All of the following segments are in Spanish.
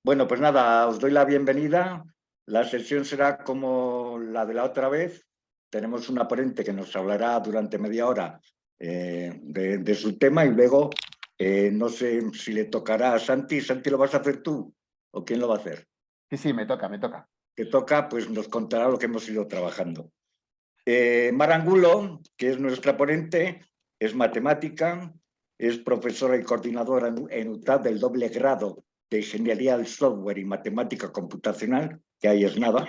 Bueno, pues nada, os doy la bienvenida. La sesión será como la de la otra vez. Tenemos una ponente que nos hablará durante media hora de su tema y luego no sé si le tocará a Santi. ¿Santi lo vas a hacer tú o quién lo va a hacer? Sí, me toca, me toca. Que toca, pues nos contará lo que hemos ido trabajando. Mar Angulo, que es nuestra ponente, es matemática, es profesora y coordinadora en UTAD del doble grado de Ingeniería del Software y Matemática Computacional, que ahí es nada.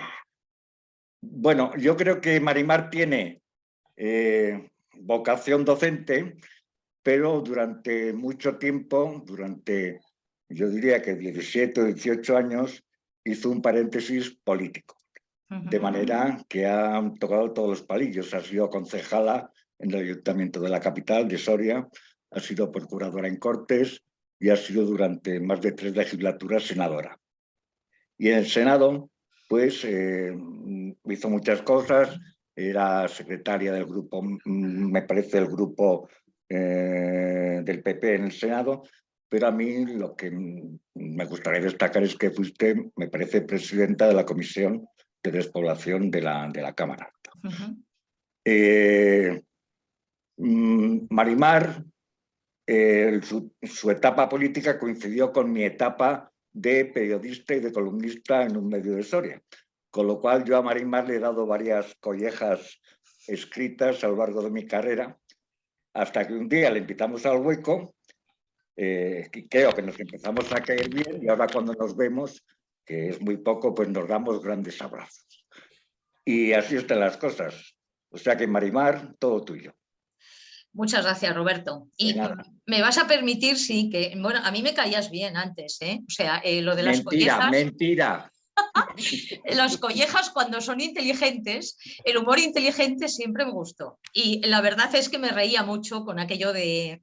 Bueno, yo creo que Marimar tiene vocación docente, pero durante mucho tiempo, yo diría que 17 o 18 años, hizo un paréntesis político. De manera que ha tocado todos los palillos. Ha sido concejala en el Ayuntamiento de la capital, de Soria, ha sido procuradora en Cortes y ha sido durante más de 3 legislaturas senadora. Y en el Senado, pues, hizo muchas cosas. Era secretaria del grupo, me parece, el grupo del PP en el Senado, pero a mí lo que me gustaría destacar es que fuiste, me parece, presidenta de la Comisión de Despoblación de la Cámara. Marimar, su etapa política coincidió con mi etapa de periodista y de columnista en un medio de Soria, con lo cual yo a Marimar le he dado varias collejas escritas a lo largo de mi carrera, hasta que un día le invitamos al hueco, y creo que nos empezamos a caer bien y ahora cuando nos vemos, que es muy poco, pues nos damos grandes abrazos. Y así están las cosas. O sea que Marimar, todo tuyo. Muchas gracias, Roberto. Y me vas a permitir, sí, que, bueno, a mí me caías bien antes, ¿eh? O sea, lo de las collejas... Mentira. Las collejas, cuando son inteligentes, el humor inteligente siempre me gustó. Y la verdad es que me reía mucho con aquello del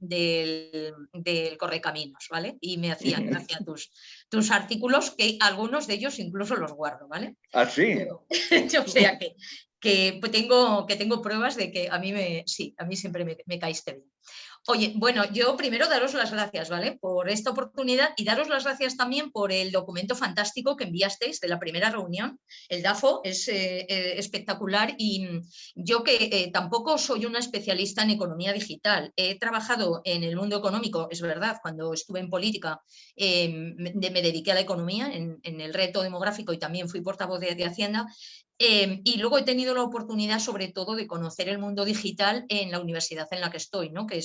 correcaminos, ¿vale? Y me hacían gracia tus artículos, que algunos de ellos incluso los guardo, ¿vale? ¿Ah, sí? O sea que tengo pruebas de que a mí siempre me caíste bien. Oye, bueno, yo primero daros las gracias, ¿vale? Por esta oportunidad y daros las gracias también por el documento fantástico que enviasteis de la primera reunión. El DAFO es espectacular y yo que tampoco soy una especialista en economía digital. He trabajado en el mundo económico, es verdad, cuando estuve en política me dediqué a la economía en el reto demográfico y también fui portavoz de Hacienda. Y luego he tenido la oportunidad, sobre todo, de conocer el mundo digital en la universidad en la que estoy, ¿no? Que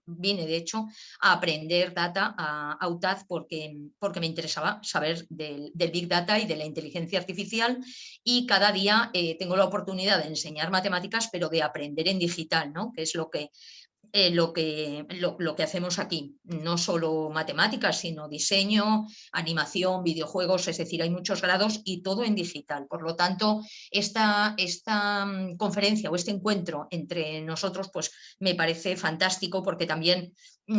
vine, de hecho, a aprender data a UTAD porque me interesaba saber del Big Data y de la inteligencia artificial, y cada día tengo la oportunidad de enseñar matemáticas, pero de aprender en digital, ¿no? Que es lo que hacemos aquí, no solo matemáticas, sino diseño, animación, videojuegos, es decir, hay muchos grados y todo en digital. Por lo tanto, esta conferencia o este encuentro entre nosotros pues me parece fantástico, porque también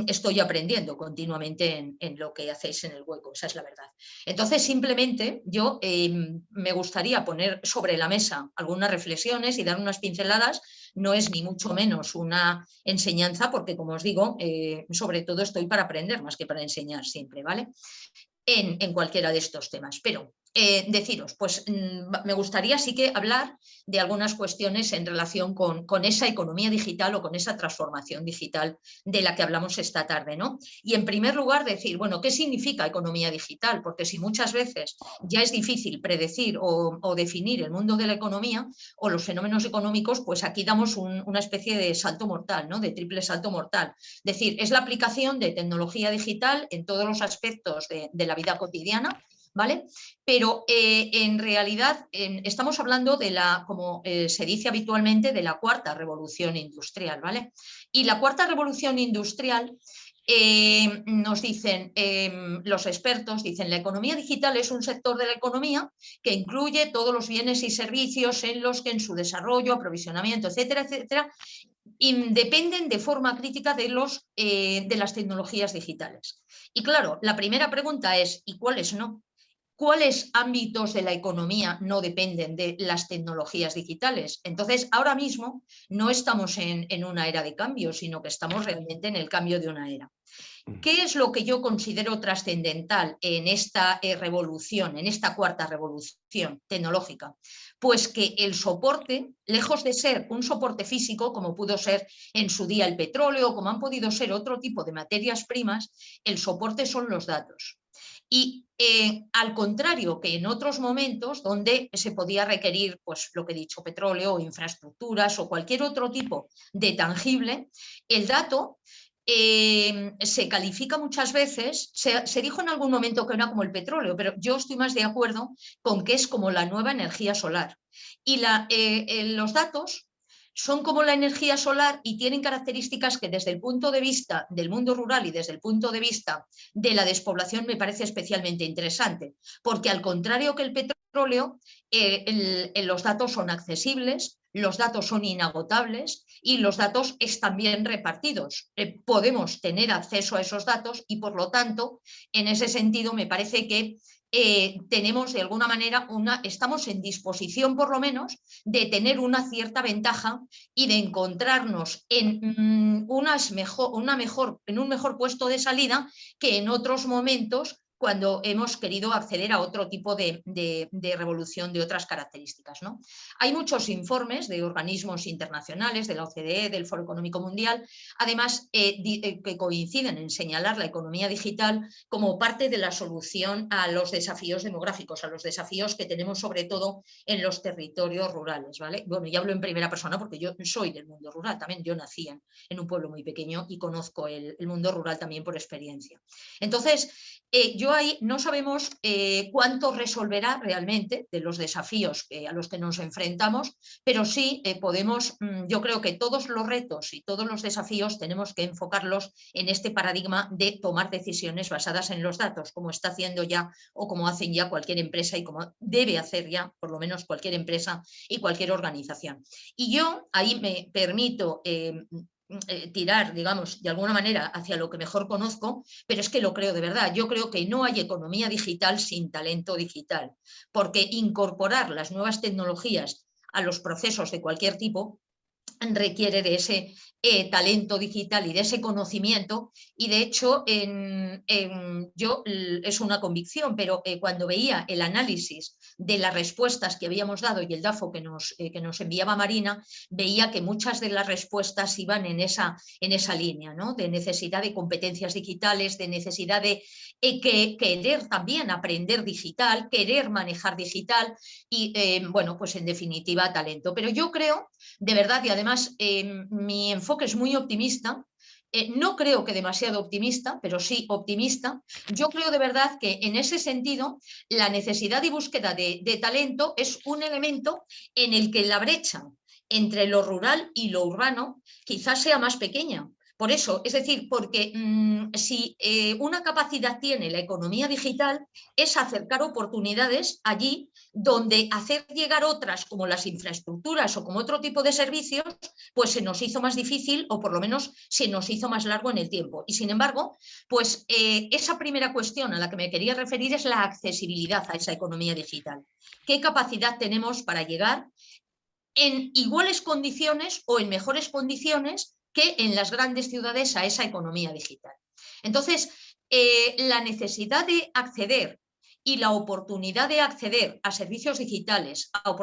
estoy aprendiendo continuamente en lo que hacéis en el hueco, esa es la verdad. Entonces, simplemente yo me gustaría poner sobre la mesa algunas reflexiones y dar unas pinceladas. No es ni mucho menos una enseñanza, porque, como os digo, sobre todo estoy para aprender más que para enseñar siempre, ¿vale? En cualquiera de estos temas. Pero deciros, pues me gustaría sí que hablar de algunas cuestiones en relación con esa economía digital o con esa transformación digital de la que hablamos esta tarde, ¿no? Y en primer lugar decir, bueno, ¿qué significa economía digital? Porque si muchas veces ya es difícil predecir o definir el mundo de la economía o los fenómenos económicos, pues aquí damos una especie de salto mortal, ¿no? De triple salto mortal. Es decir, es la aplicación de tecnología digital en todos los aspectos de la vida cotidiana, ¿vale? Pero en realidad estamos hablando de como se dice habitualmente, de la cuarta revolución industrial, ¿vale? Y la cuarta revolución industrial, nos dicen los expertos, dicen, la economía digital es un sector de la economía que incluye todos los bienes y servicios en los que en su desarrollo, aprovisionamiento, etcétera, etcétera, dependen de forma crítica de las tecnologías digitales. Y claro, la primera pregunta es, ¿y cuáles no? ¿cuáles ámbitos de la economía no dependen de las tecnologías digitales? Entonces, ahora mismo no estamos en una era de cambio, sino que estamos realmente en el cambio de una era. ¿Qué es lo que yo considero trascendental en esta revolución, en esta cuarta revolución tecnológica? Pues que el soporte, lejos de ser un soporte físico, como pudo ser en su día el petróleo, como han podido ser otro tipo de materias primas, el soporte son los datos. Y al contrario que en otros momentos donde se podía requerir, pues lo que he dicho, petróleo o infraestructuras o cualquier otro tipo de tangible, el dato se califica muchas veces, se dijo en algún momento que era como el petróleo, pero yo estoy más de acuerdo con que es como la nueva energía solar. Y los datos son como la energía solar y tienen características que desde el punto de vista del mundo rural y desde el punto de vista de la despoblación me parece especialmente interesante, porque al contrario que el petróleo, los datos son accesibles, los datos son inagotables y los datos están bien repartidos. Podemos tener acceso a esos datos y, por lo tanto, en ese sentido, me parece que tenemos de alguna manera estamos en disposición, por lo menos, de tener una cierta ventaja y de encontrarnos en en un mejor puesto de salida que en otros momentos cuando hemos querido acceder a otro tipo de revolución de otras características, ¿no? Hay muchos informes de organismos internacionales, de la OCDE, del Foro Económico Mundial, además que coinciden en señalar la economía digital como parte de la solución a los desafíos demográficos, a los desafíos que tenemos sobre todo en los territorios rurales, ¿vale? Bueno, y hablo en primera persona porque yo soy del mundo rural, también yo nací en un pueblo muy pequeño y conozco el mundo rural también por experiencia. Entonces, yo ahí no sabemos cuánto resolverá realmente de los desafíos a los que nos enfrentamos, pero sí podemos, yo creo que todos los retos y todos los desafíos tenemos que enfocarlos en este paradigma de tomar decisiones basadas en los datos, como está haciendo ya o como hacen ya cualquier empresa y como debe hacer ya por lo menos cualquier empresa y cualquier organización. Y yo ahí me permito tirar, digamos, de alguna manera hacia lo que mejor conozco, pero es que lo creo de verdad. Yo creo que no hay economía digital sin talento digital, porque incorporar las nuevas tecnologías a los procesos de cualquier tipo requiere de ese talento digital y de ese conocimiento, y de hecho yo es una convicción, pero cuando veía el análisis de las respuestas que habíamos dado y el DAFO que nos enviaba Marina, veía que muchas de las respuestas iban en esa línea, ¿no? De necesidad de competencias digitales, de necesidad de querer también aprender digital, querer manejar digital y, bueno, pues en definitiva talento. Pero yo creo, de verdad, y además mi enfoque es muy optimista, no creo que demasiado optimista, pero sí optimista. Yo creo de verdad que en ese sentido la necesidad y búsqueda de talento es un elemento en el que la brecha entre lo rural y lo urbano quizás sea más pequeña. Por eso, es decir, porque si una capacidad tiene la economía digital es acercar oportunidades allí donde hacer llegar otras como las infraestructuras o como otro tipo de servicios, pues se nos hizo más difícil o por lo menos se nos hizo más largo en el tiempo. Y sin embargo, pues esa primera cuestión a la que me quería referir es la accesibilidad a esa economía digital. ¿Qué capacidad tenemos para llegar en iguales condiciones o en mejores condiciones que en las grandes ciudades a esa economía digital? Entonces, la necesidad de acceder y la oportunidad de acceder a servicios digitales, a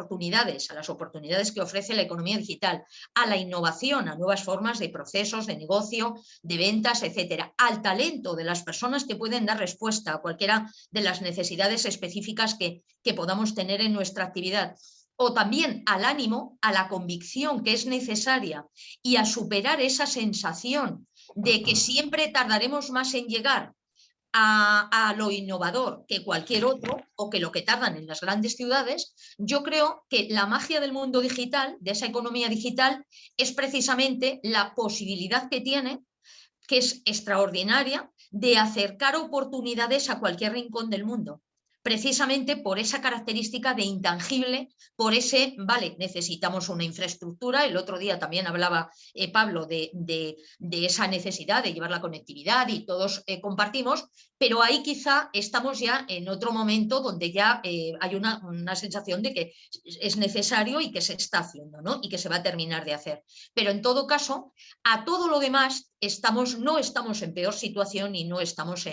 las oportunidades que ofrece la economía digital, a la innovación, a nuevas formas de procesos, de negocio, de ventas, etcétera, al talento de las personas que pueden dar respuesta a cualquiera de las necesidades específicas que podamos tener en nuestra actividad, o también al ánimo, a la convicción que es necesaria y a superar esa sensación de que siempre tardaremos más en llegar a lo innovador que cualquier otro o que lo que tardan en las grandes ciudades. Yo creo que la magia del mundo digital, de esa economía digital, es precisamente la posibilidad que tiene, que es extraordinaria, de acercar oportunidades a cualquier rincón del mundo. precisamente por esa característica de intangible, por ese, vale, necesitamos una infraestructura. El otro día también hablaba Pablo de esa necesidad de llevar la conectividad y todos compartimos, pero ahí quizá estamos ya en otro momento donde ya hay una sensación de que es necesario y que se está haciendo, ¿no? Y que se va a terminar de hacer. Pero en todo caso, a todo lo demás no estamos en peor situación y no estamos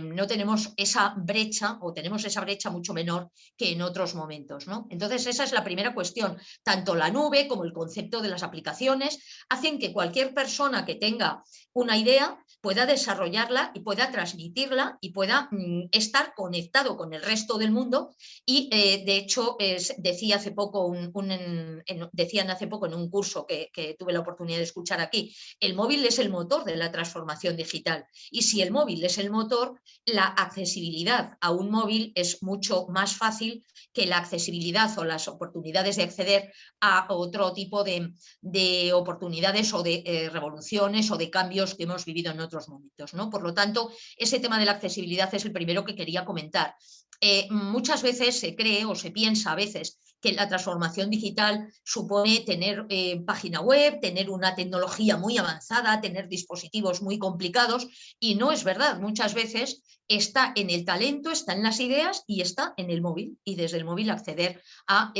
no tenemos esa brecha, o tenemos esa brecha mucho menor que en otros momentos, ¿no? Entonces esa es la primera cuestión. Tanto la nube como el concepto de las aplicaciones hacen que cualquier persona que tenga una idea pueda desarrollarla y pueda transmitirla y pueda estar conectado con el resto del mundo. Y de hecho decían hace poco en un curso que tuve la oportunidad de escuchar aquí, el móvil es el motor de la transformación digital, y si el móvil es el motor, la accesibilidad a un móvil es mucho más fácil que la accesibilidad o las oportunidades de acceder a otro tipo de oportunidades o de revoluciones o de cambios que hemos vivido en otros momentos, ¿no? Por lo tanto, ese tema de la accesibilidad es el primero que quería comentar. Muchas veces se cree o se piensa a veces que la transformación digital supone tener página web, tener una tecnología muy avanzada, tener dispositivos muy complicados, y no es verdad. Muchas veces está en el talento, está en las ideas y está en el móvil, y desde el móvil acceder a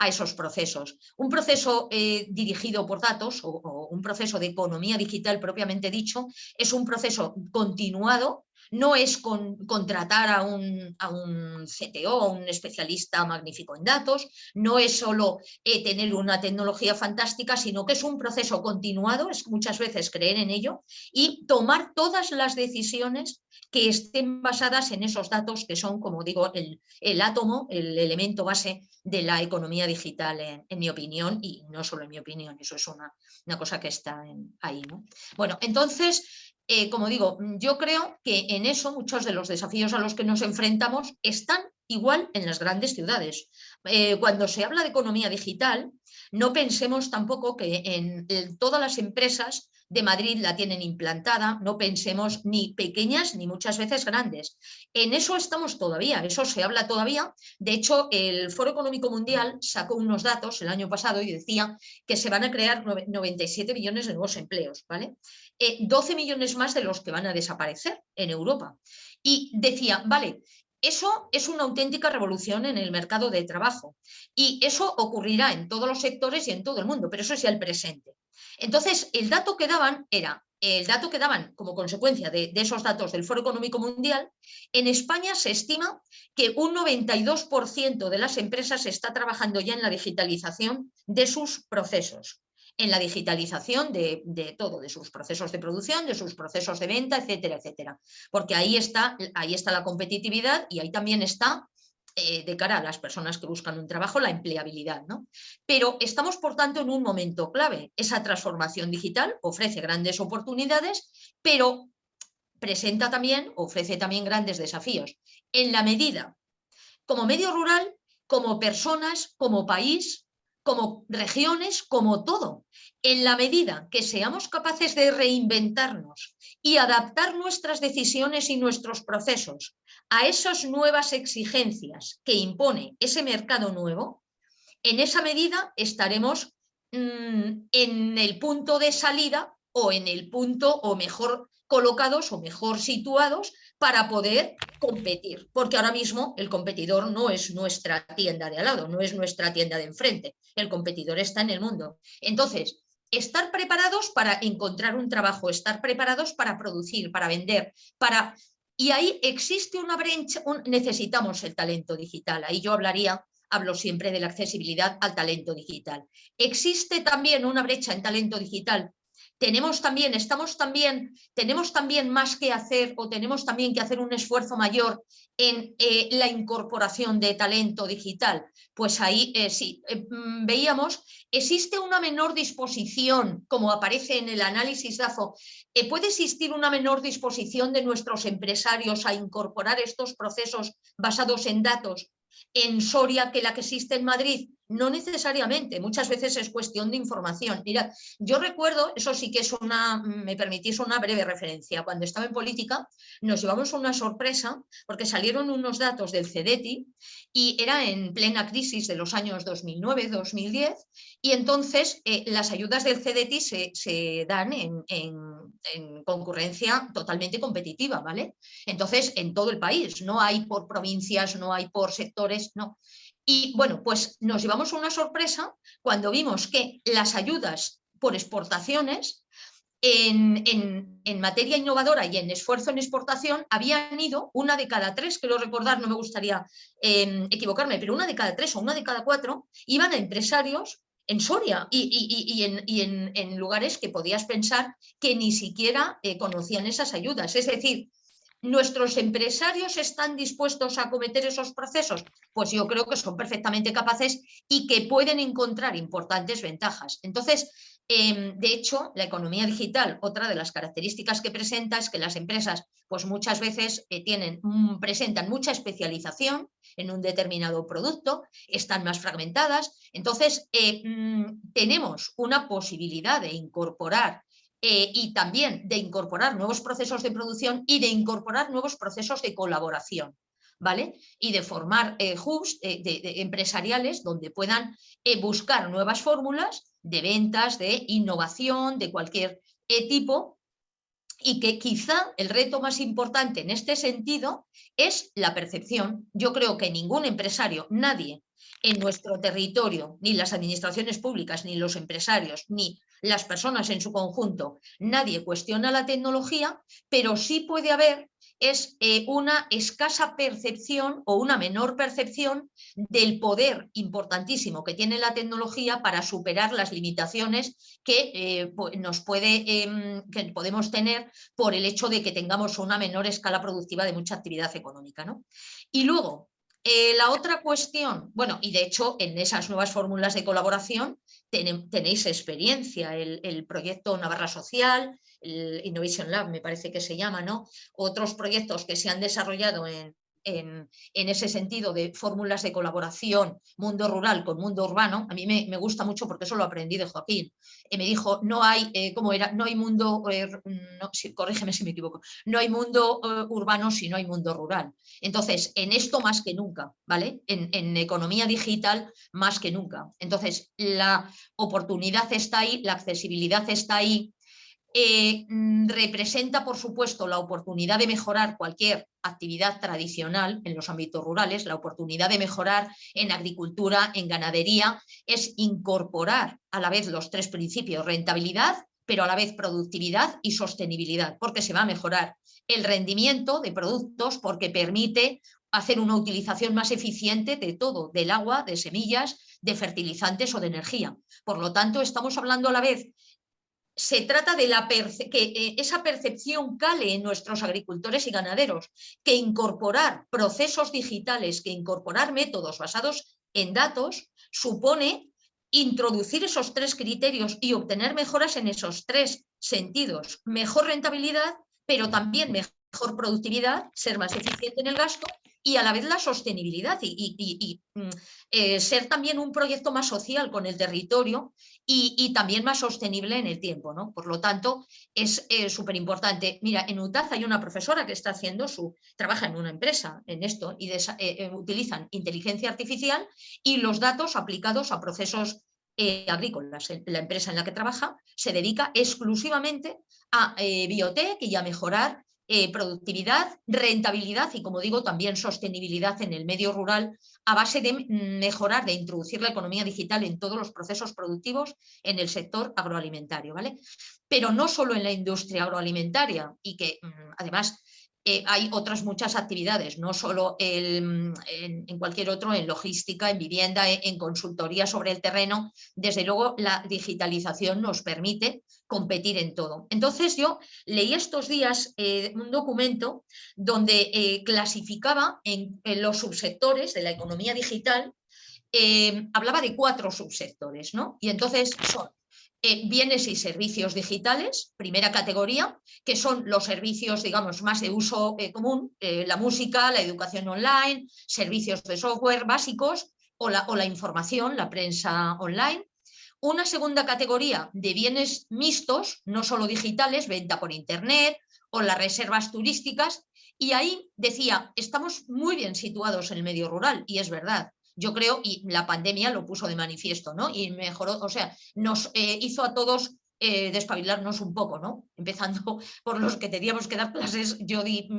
esos procesos. Un proceso dirigido por datos o un proceso de economía digital propiamente dicho es un proceso continuado. No es contratar a un CTO, a un especialista magnífico en datos, no es solo tener una tecnología fantástica, sino que es un proceso continuado, es muchas veces creer en ello y tomar todas las decisiones que estén basadas en esos datos que son, como digo, el átomo, el elemento base de la economía digital, en mi opinión, y no solo en mi opinión, eso es una cosa que está ahí, ¿no? Bueno, entonces, como digo, yo creo que en eso muchos de los desafíos a los que nos enfrentamos están igual en las grandes ciudades. Cuando se habla de economía digital, no pensemos tampoco que en todas las empresas de Madrid la tienen implantada, no pensemos ni pequeñas ni muchas veces grandes. En eso estamos todavía, eso se habla todavía. De hecho, el Foro Económico Mundial sacó unos datos el año pasado y decía que se van a crear 97 millones de nuevos empleos, ¿vale? 12 millones más de los que van a desaparecer en Europa. Y decía, vale, eso es una auténtica revolución en el mercado de trabajo y eso ocurrirá en todos los sectores y en todo el mundo, pero eso es ya el presente. Entonces, el dato que daban como consecuencia de esos datos del Foro Económico Mundial, en España se estima que un 92% de las empresas está trabajando ya en la digitalización de sus procesos, en la digitalización de todo, de sus procesos de producción, de sus procesos de venta, etcétera, etcétera. Porque ahí está la competitividad y ahí también está, de cara a las personas que buscan un trabajo, la empleabilidad, ¿no? Pero estamos, por tanto, en un momento clave. Esa transformación digital ofrece grandes oportunidades, pero ofrece también grandes desafíos. En la medida, como medio rural, como personas, como país, como regiones, como todo. En la medida que seamos capaces de reinventarnos y adaptar nuestras decisiones y nuestros procesos a esas nuevas exigencias que impone ese mercado nuevo, en esa medida estaremos en el punto de salida o en el punto o mejor colocados o mejor situados para poder competir, porque ahora mismo el competidor no es nuestra tienda de al lado, no es nuestra tienda de enfrente, el competidor está en el mundo. Entonces, estar preparados para encontrar un trabajo, estar preparados para producir, para vender, y ahí existe una brecha, necesitamos el talento digital. Ahí yo hablo siempre de la accesibilidad al talento digital. Existe también una brecha en talento digital. Tenemos también más que hacer, o tenemos también que hacer un esfuerzo mayor en la incorporación de talento digital. Pues ahí sí, veíamos, existe una menor disposición, como aparece en el análisis DAFO, puede existir una menor disposición de nuestros empresarios a incorporar estos procesos basados en datos en Soria que la que existe en Madrid. No necesariamente, muchas veces es cuestión de información. Mira, yo recuerdo, eso sí que es me permitís una breve referencia, cuando estaba en política nos llevamos una sorpresa porque salieron unos datos del CEDETI y era en plena crisis de los años 2009-2010 y entonces las ayudas del CEDETI se dan en concurrencia totalmente competitiva, ¿vale? Entonces, en todo el país, no hay por provincias, no hay por sectores, no. Y bueno, pues nos llevamos una sorpresa cuando vimos que las ayudas por exportaciones en materia innovadora y en esfuerzo en exportación habían ido 1 de cada 3, quiero recordar, no me gustaría equivocarme, pero 1 de cada 3 o 1 de cada 4 iban a empresarios en Soria y en lugares que podías pensar que ni siquiera conocían esas ayudas. Es decir, ¿nuestros empresarios están dispuestos a acometer esos procesos? Pues yo creo que son perfectamente capaces y que pueden encontrar importantes ventajas. Entonces, de hecho, la economía digital, otra de las características que presenta es que las empresas pues muchas veces presentan mucha especialización en un determinado producto, están más fragmentadas. Entonces, tenemos una posibilidad de incorporar y también de incorporar nuevos procesos de producción y de incorporar nuevos procesos de colaboración, ¿vale? Y de formar hubs empresariales donde puedan buscar nuevas fórmulas de ventas, de innovación, de cualquier tipo, y que quizá el reto más importante en este sentido es la percepción. Yo creo que ningún empresario, nadie en nuestro territorio, ni las administraciones públicas, ni los empresarios, ni las personas en su conjunto, nadie cuestiona la tecnología, pero sí puede haber una escasa percepción o una menor percepción del poder importantísimo que tiene la tecnología para superar las limitaciones que que podemos tener por el hecho de que tengamos una menor escala productiva de mucha actividad económica, ¿no? Y luego, la otra cuestión, bueno, y de hecho en esas nuevas fórmulas de colaboración tenéis experiencia, el proyecto Navarra Social, el Innovation Lab me parece que se llama, ¿no? Otros proyectos que se han desarrollado en ese sentido de fórmulas de colaboración, mundo rural con mundo urbano. A mí me gusta mucho porque eso lo aprendí de Joaquín. Me dijo, no hay, ¿cómo era? No hay mundo, corrígeme si me equivoco, no hay mundo urbano si no hay mundo rural. Entonces, en esto más que nunca, ¿vale? En economía digital más que nunca. Entonces, la oportunidad está ahí, la accesibilidad está ahí. Representa, por supuesto, la oportunidad de mejorar cualquier actividad tradicional en los ámbitos rurales, la oportunidad de mejorar en agricultura, en ganadería, es incorporar a la vez los 3 principios, rentabilidad, pero a la vez productividad y sostenibilidad, porque se va a mejorar el rendimiento de productos, porque permite hacer una utilización más eficiente de todo, del agua, de semillas, de fertilizantes o de energía. Por lo tanto, estamos hablando a la vez. Se trata de que esa percepción cale en nuestros agricultores y ganaderos, que incorporar procesos digitales, que incorporar métodos basados en datos, supone introducir esos 3 criterios y obtener mejoras en esos 3 sentidos. Mejor rentabilidad, pero también mejor productividad, ser más eficiente en el gasto y a la vez la sostenibilidad y ser también un proyecto más social con el territorio y también más sostenible en el tiempo, ¿no? Por lo tanto, es súper importante. Mira, en UTAZ hay una profesora que está trabaja en una empresa en esto y utilizan inteligencia artificial y los datos aplicados a procesos agrícolas. La empresa en la que trabaja se dedica exclusivamente a biotech y a mejorar productividad, rentabilidad y, como digo, también sostenibilidad en el medio rural a base de mejorar, de introducir la economía digital en todos los procesos productivos en el sector agroalimentario, ¿vale? Pero no solo en la industria agroalimentaria y que además hay otras muchas actividades, no solo en cualquier otro, en logística, en vivienda, en consultoría sobre el terreno. Desde luego, la digitalización nos permite competir en todo. Entonces, yo leí estos días un documento donde clasificaba en los subsectores de la economía digital, hablaba de 4 subsectores, ¿no? Y entonces son bienes y servicios digitales, primera categoría, que son los servicios, digamos, más de uso común, la música, la educación online, servicios de software básicos, o la información, la prensa online. Una segunda categoría de bienes mixtos, no solo digitales, venta por internet o las reservas turísticas. Y ahí decía, estamos muy bien situados en el medio rural, y es verdad. Yo creo, y la pandemia lo puso de manifiesto, ¿no? Y mejoró, o sea, nos hizo a todos despabilarnos un poco, ¿no? Empezando por los que teníamos que dar clases. Yo di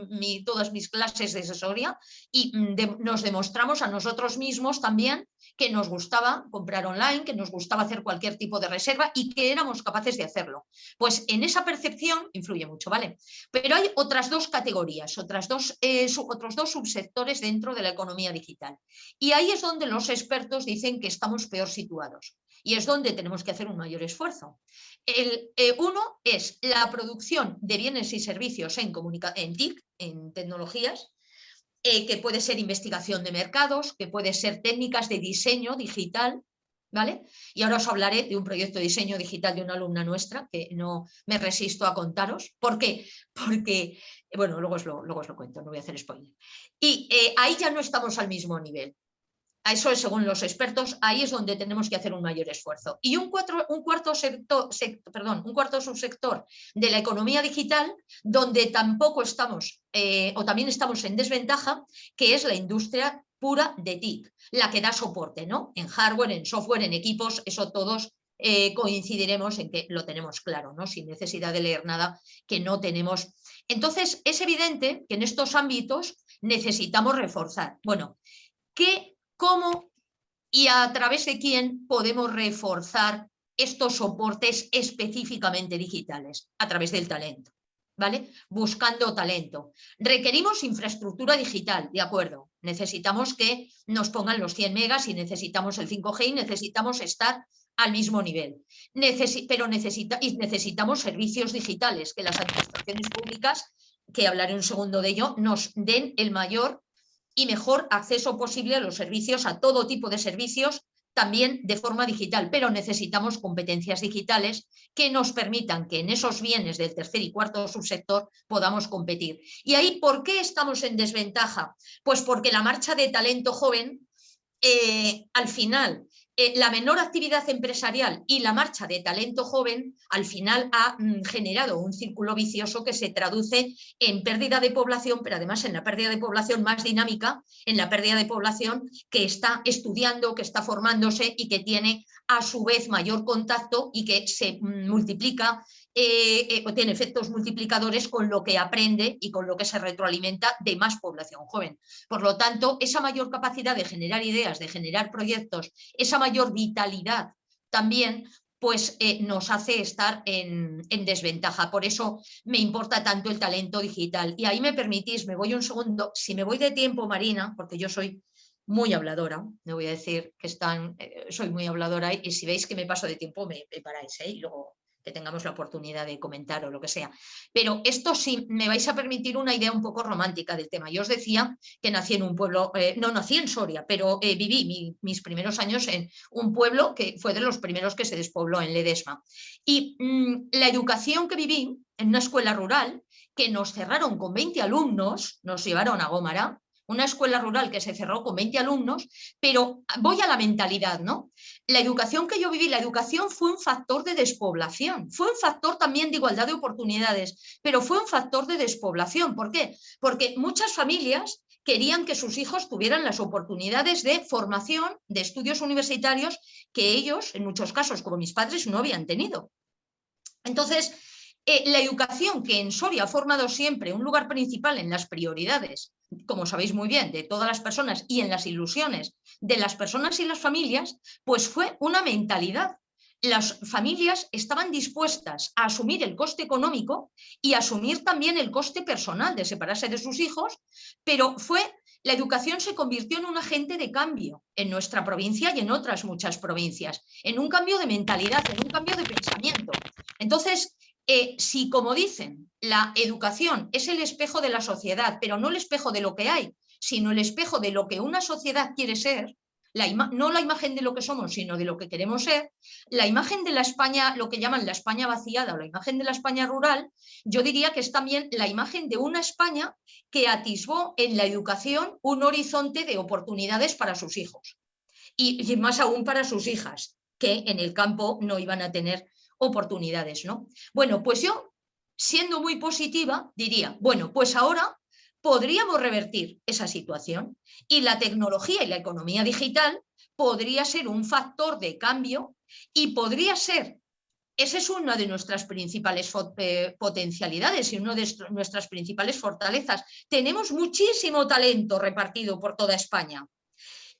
todas mis clases de asesoría y nos demostramos a nosotros mismos también que nos gustaba comprar online, que nos gustaba hacer cualquier tipo de reserva y que éramos capaces de hacerlo. Pues en esa percepción influye mucho, ¿vale? Pero hay otras dos categorías, otros dos subsectores dentro de la economía digital. Y ahí es donde los expertos dicen que estamos peor situados. Y es donde tenemos que hacer un mayor esfuerzo. Uno es la producción de bienes y servicios en TIC, en tecnologías, que puede ser investigación de mercados, que puede ser técnicas de diseño digital, ¿vale? Y ahora os hablaré de un proyecto de diseño digital de una alumna nuestra que no me resisto a contaros. ¿Por qué? Porque, bueno, luego os lo cuento, no voy a hacer spoiler. Y ahí ya no estamos al mismo nivel. Eso es según los expertos, ahí es donde tenemos que hacer un mayor esfuerzo. Y un cuarto subsector de la economía digital, donde tampoco estamos, o también estamos en desventaja, que es la industria pura de TIC, la que da soporte, ¿no? En hardware, en software, en equipos, eso todos coincidiremos en que lo tenemos claro, ¿no? Sin necesidad de leer nada, que no tenemos. Entonces, es evidente que en estos ámbitos necesitamos reforzar. Bueno, ¿cómo y a través de quién podemos reforzar estos soportes específicamente digitales? A través del talento, ¿vale? Buscando talento. Requerimos infraestructura digital, de acuerdo. Necesitamos que nos pongan los 100 megas y necesitamos el 5G y necesitamos estar al mismo nivel. Pero necesitamos servicios digitales, que las administraciones públicas, que hablaré un segundo de ello, nos den el mayor y mejor acceso posible a los servicios, a todo tipo de servicios, también de forma digital, pero necesitamos competencias digitales que nos permitan que en esos bienes del tercer y cuarto subsector podamos competir. Y ahí, ¿por qué estamos en desventaja? Pues porque la marcha de talento joven, al final, la menor actividad empresarial y la marcha de talento joven al final ha generado un círculo vicioso que se traduce en pérdida de población, pero además en la pérdida de población más dinámica, en la pérdida de población que está estudiando, que está formándose y que tiene a su vez mayor contacto y que se multiplica, tiene efectos multiplicadores con lo que aprende y con lo que se retroalimenta de más población joven. Por lo tanto, esa mayor capacidad de generar ideas, de generar proyectos, esa mayor vitalidad también, pues nos hace estar en desventaja. Por eso me importa tanto el talento digital. Y ahí me permitís, me voy un segundo, si me voy de tiempo, Marina, porque yo soy muy habladora, me voy a decir que soy muy habladora, y si veis que me paso de tiempo me paráis, y luego que tengamos la oportunidad de comentar o lo que sea. Pero esto sí, me vais a permitir una idea un poco romántica del tema. Yo os decía que nací en un pueblo, no nací en Soria, pero viví mis primeros años en un pueblo que fue de los primeros que se despobló, en Ledesma. Y la educación que viví en una escuela rural, que nos cerraron con 20 alumnos, nos llevaron a Gómara, una escuela rural que se cerró con 20 alumnos, pero voy a la mentalidad, ¿no? La educación que yo viví, la educación fue un factor de despoblación, fue un factor también de igualdad de oportunidades, pero fue un factor de despoblación. ¿Por qué? Porque muchas familias querían que sus hijos tuvieran las oportunidades de formación, de estudios universitarios, que ellos, en muchos casos, como mis padres, no habían tenido. Entonces, la educación, que en Soria ha formado siempre un lugar principal en las prioridades, como sabéis muy bien, de todas las personas y en las ilusiones de las personas y las familias, pues fue una mentalidad. Las familias estaban dispuestas a asumir el coste económico y a asumir también el coste personal de separarse de sus hijos, pero la educación se convirtió en un agente de cambio en nuestra provincia y en otras muchas provincias, en un cambio de mentalidad, en un cambio de pensamiento. Entonces, si, como dicen, la educación es el espejo de la sociedad, pero no el espejo de lo que hay, sino el espejo de lo que una sociedad quiere ser, no la imagen de lo que somos, sino de lo que queremos ser, la imagen de la España, lo que llaman la España vaciada, o la imagen de la España rural, yo diría que es también la imagen de una España que atisbó en la educación un horizonte de oportunidades para sus hijos. y más aún para sus hijas, que en el campo no iban a tener oportunidades, ¿no? Bueno, pues yo, siendo muy positiva, diría, bueno, pues ahora podríamos revertir esa situación y la tecnología y la economía digital podría ser un factor de cambio y podría ser, esa es una de nuestras principales potencialidades y una de nuestras principales fortalezas. Tenemos muchísimo talento repartido por toda España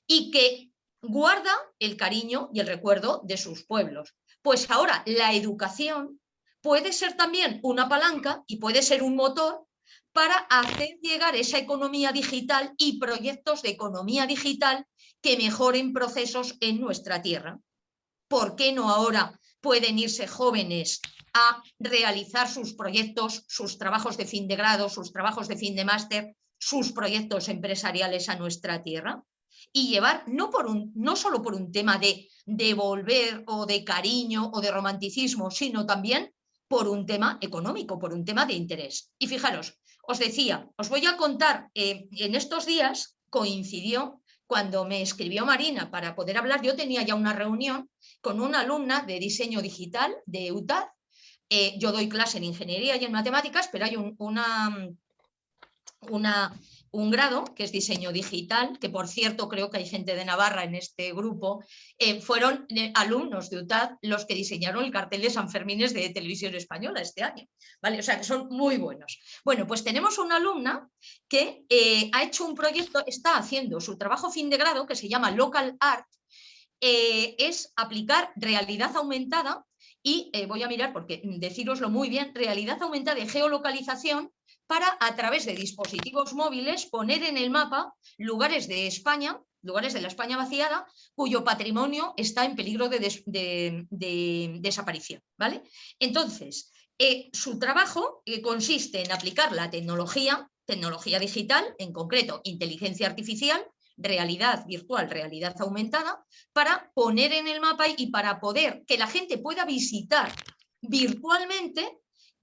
y que guarda el cariño y el recuerdo de sus pueblos. Pues ahora la educación puede ser también una palanca y puede ser un motor para hacer llegar esa economía digital y proyectos de economía digital que mejoren procesos en nuestra tierra. ¿Por qué no ahora pueden irse jóvenes a realizar sus proyectos, sus trabajos de fin de grado, sus trabajos de fin de máster, sus proyectos empresariales a nuestra tierra? Y llevar, no solo por un tema de devolver o de cariño o de romanticismo, sino también por un tema económico, por un tema de interés. Y fijaros, os decía, os voy a contar, en estos días coincidió cuando me escribió Marina para poder hablar, yo tenía ya una reunión con una alumna de diseño digital de UTAD. Yo doy clase en ingeniería y en matemáticas, pero hay un grado que es diseño digital, que por cierto creo que hay gente de Navarra en este grupo, fueron alumnos de UTAD los que diseñaron el cartel de San Fermines de Televisión Española este año, ¿vale? O sea que son muy buenos. Bueno, pues tenemos una alumna que ha hecho un proyecto, está haciendo su trabajo fin de grado que se llama Local Art, es aplicar realidad aumentada y voy a mirar porque decíroslo muy bien, realidad aumentada y geolocalización para, a través de dispositivos móviles, poner en el mapa lugares de España, lugares de la España vaciada, cuyo patrimonio está en peligro de desaparición, ¿vale? Entonces, su trabajo consiste en aplicar la tecnología digital, en concreto inteligencia artificial, realidad virtual, realidad aumentada, para poner en el mapa y para poder que la gente pueda visitar virtualmente,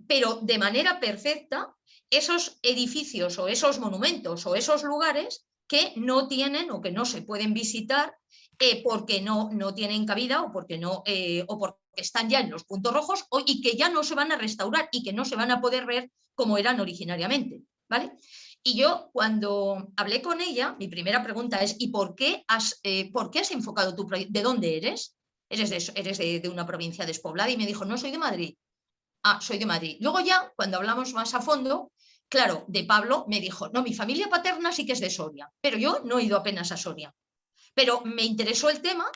pero de manera perfecta, esos edificios o esos monumentos o esos lugares que no tienen o que no se pueden visitar porque no tienen cabida o porque están ya en los puntos rojos y que ya no se van a restaurar y que no se van a poder ver como eran originariamente, ¿vale? Y yo, cuando hablé con ella, mi primera pregunta es: ¿y por qué has enfocado tu proyecto? ¿De dónde eres? ¿Eres de una provincia despoblada? Y me dijo: no, soy de Madrid. Ah, soy de Madrid. Luego ya, cuando hablamos más a fondo, claro, de Pablo me dijo: no, mi familia paterna sí que es de Soria, pero yo no he ido apenas a Soria. Pero me interesó el tema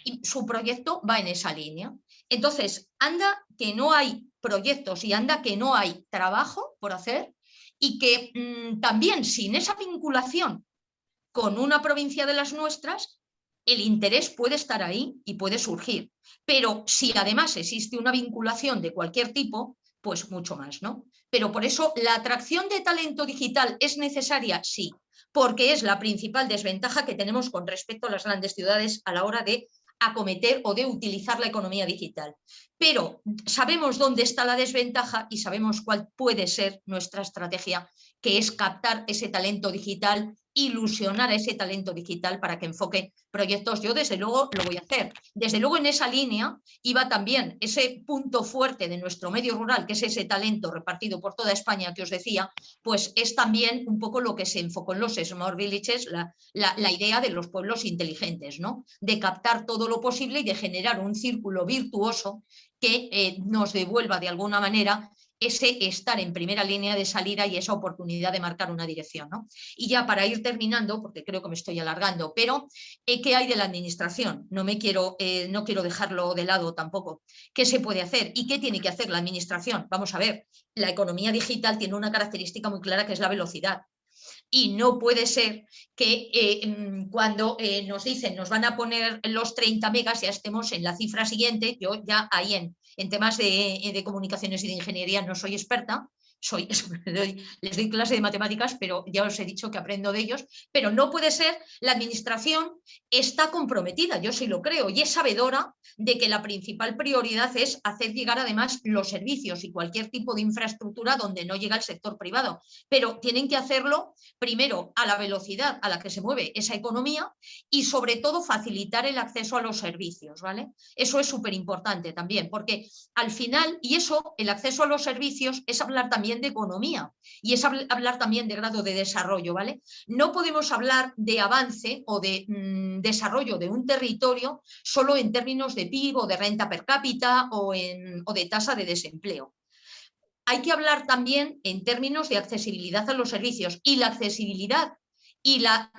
y su proyecto va en esa línea. Entonces, anda que no hay proyectos y anda que no hay trabajo por hacer y que también sin esa vinculación con una provincia de las nuestras, el interés puede estar ahí y puede surgir. Pero si además existe una vinculación de cualquier tipo, pues mucho más, ¿no? Pero por eso la atracción de talento digital es necesaria, sí, porque es la principal desventaja que tenemos con respecto a las grandes ciudades a la hora de acometer o de utilizar la economía digital. Pero sabemos dónde está la desventaja y sabemos cuál puede ser nuestra estrategia, que es captar ese talento digital, ilusionar a ese talento digital para que enfoque proyectos. Yo desde luego lo voy a hacer. Desde luego en esa línea iba también ese punto fuerte de nuestro medio rural, que es ese talento repartido por toda España que os decía, pues es también un poco lo que se enfocó en los Smart Villages, la idea de los pueblos inteligentes, ¿no? De captar todo lo posible y de generar un círculo virtuoso que nos devuelva de alguna manera ese estar en primera línea de salida y esa oportunidad de marcar una dirección, ¿no? Y ya para ir terminando, porque creo que me estoy alargando, pero ¿qué hay de la administración? No quiero dejarlo de lado tampoco. ¿Qué se puede hacer? ¿Y qué tiene que hacer la administración? Vamos a ver, la economía digital tiene una característica muy clara, que es la velocidad. Y no puede ser que cuando nos dicen nos van a poner los 30 megas ya estemos en la cifra siguiente. Yo ya ahí en temas de comunicaciones y de ingeniería no soy experta, les doy clase de matemáticas, pero ya os he dicho que aprendo de ellos, pero no puede ser, la administración está comprometida, yo sí lo creo, y es sabedora de que la principal prioridad es hacer llegar además los servicios y cualquier tipo de infraestructura donde no llega el sector privado, pero tienen que hacerlo primero a la velocidad a la que se mueve esa economía y sobre todo facilitar el acceso a los servicios, ¿vale? Eso es súper importante también, porque al final, y eso, el acceso a los servicios es hablar también de economía y es hablar también de grado de desarrollo, ¿vale? No podemos hablar de avance o de desarrollo de un territorio solo en términos de PIB o de renta per cápita o de tasa de desempleo. Hay que hablar también en términos de accesibilidad a los servicios, y la accesibilidad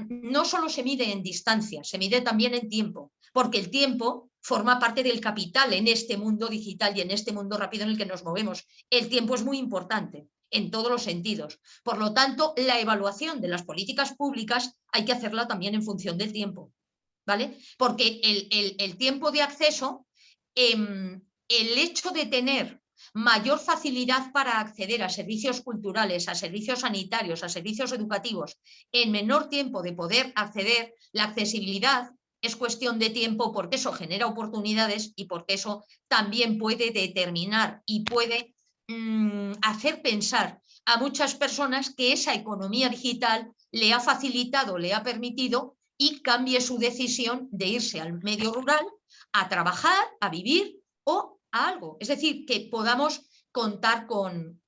no solo se mide en distancia, se mide también en tiempo, porque el tiempo forma parte del capital en este mundo digital y en este mundo rápido en el que nos movemos. El tiempo es muy importante en todos los sentidos. Por lo tanto, la evaluación de las políticas públicas hay que hacerla también en función del tiempo, ¿vale? Porque el tiempo de acceso, el hecho de tener mayor facilidad para acceder a servicios culturales, a servicios sanitarios, a servicios educativos, en menor tiempo de poder acceder, la accesibilidad es cuestión de tiempo, porque eso genera oportunidades y porque eso también puede determinar y puede hacer pensar a muchas personas que esa economía digital le ha facilitado, le ha permitido y cambie su decisión de irse al medio rural a trabajar, a vivir o a algo. Es decir, que podamos contar con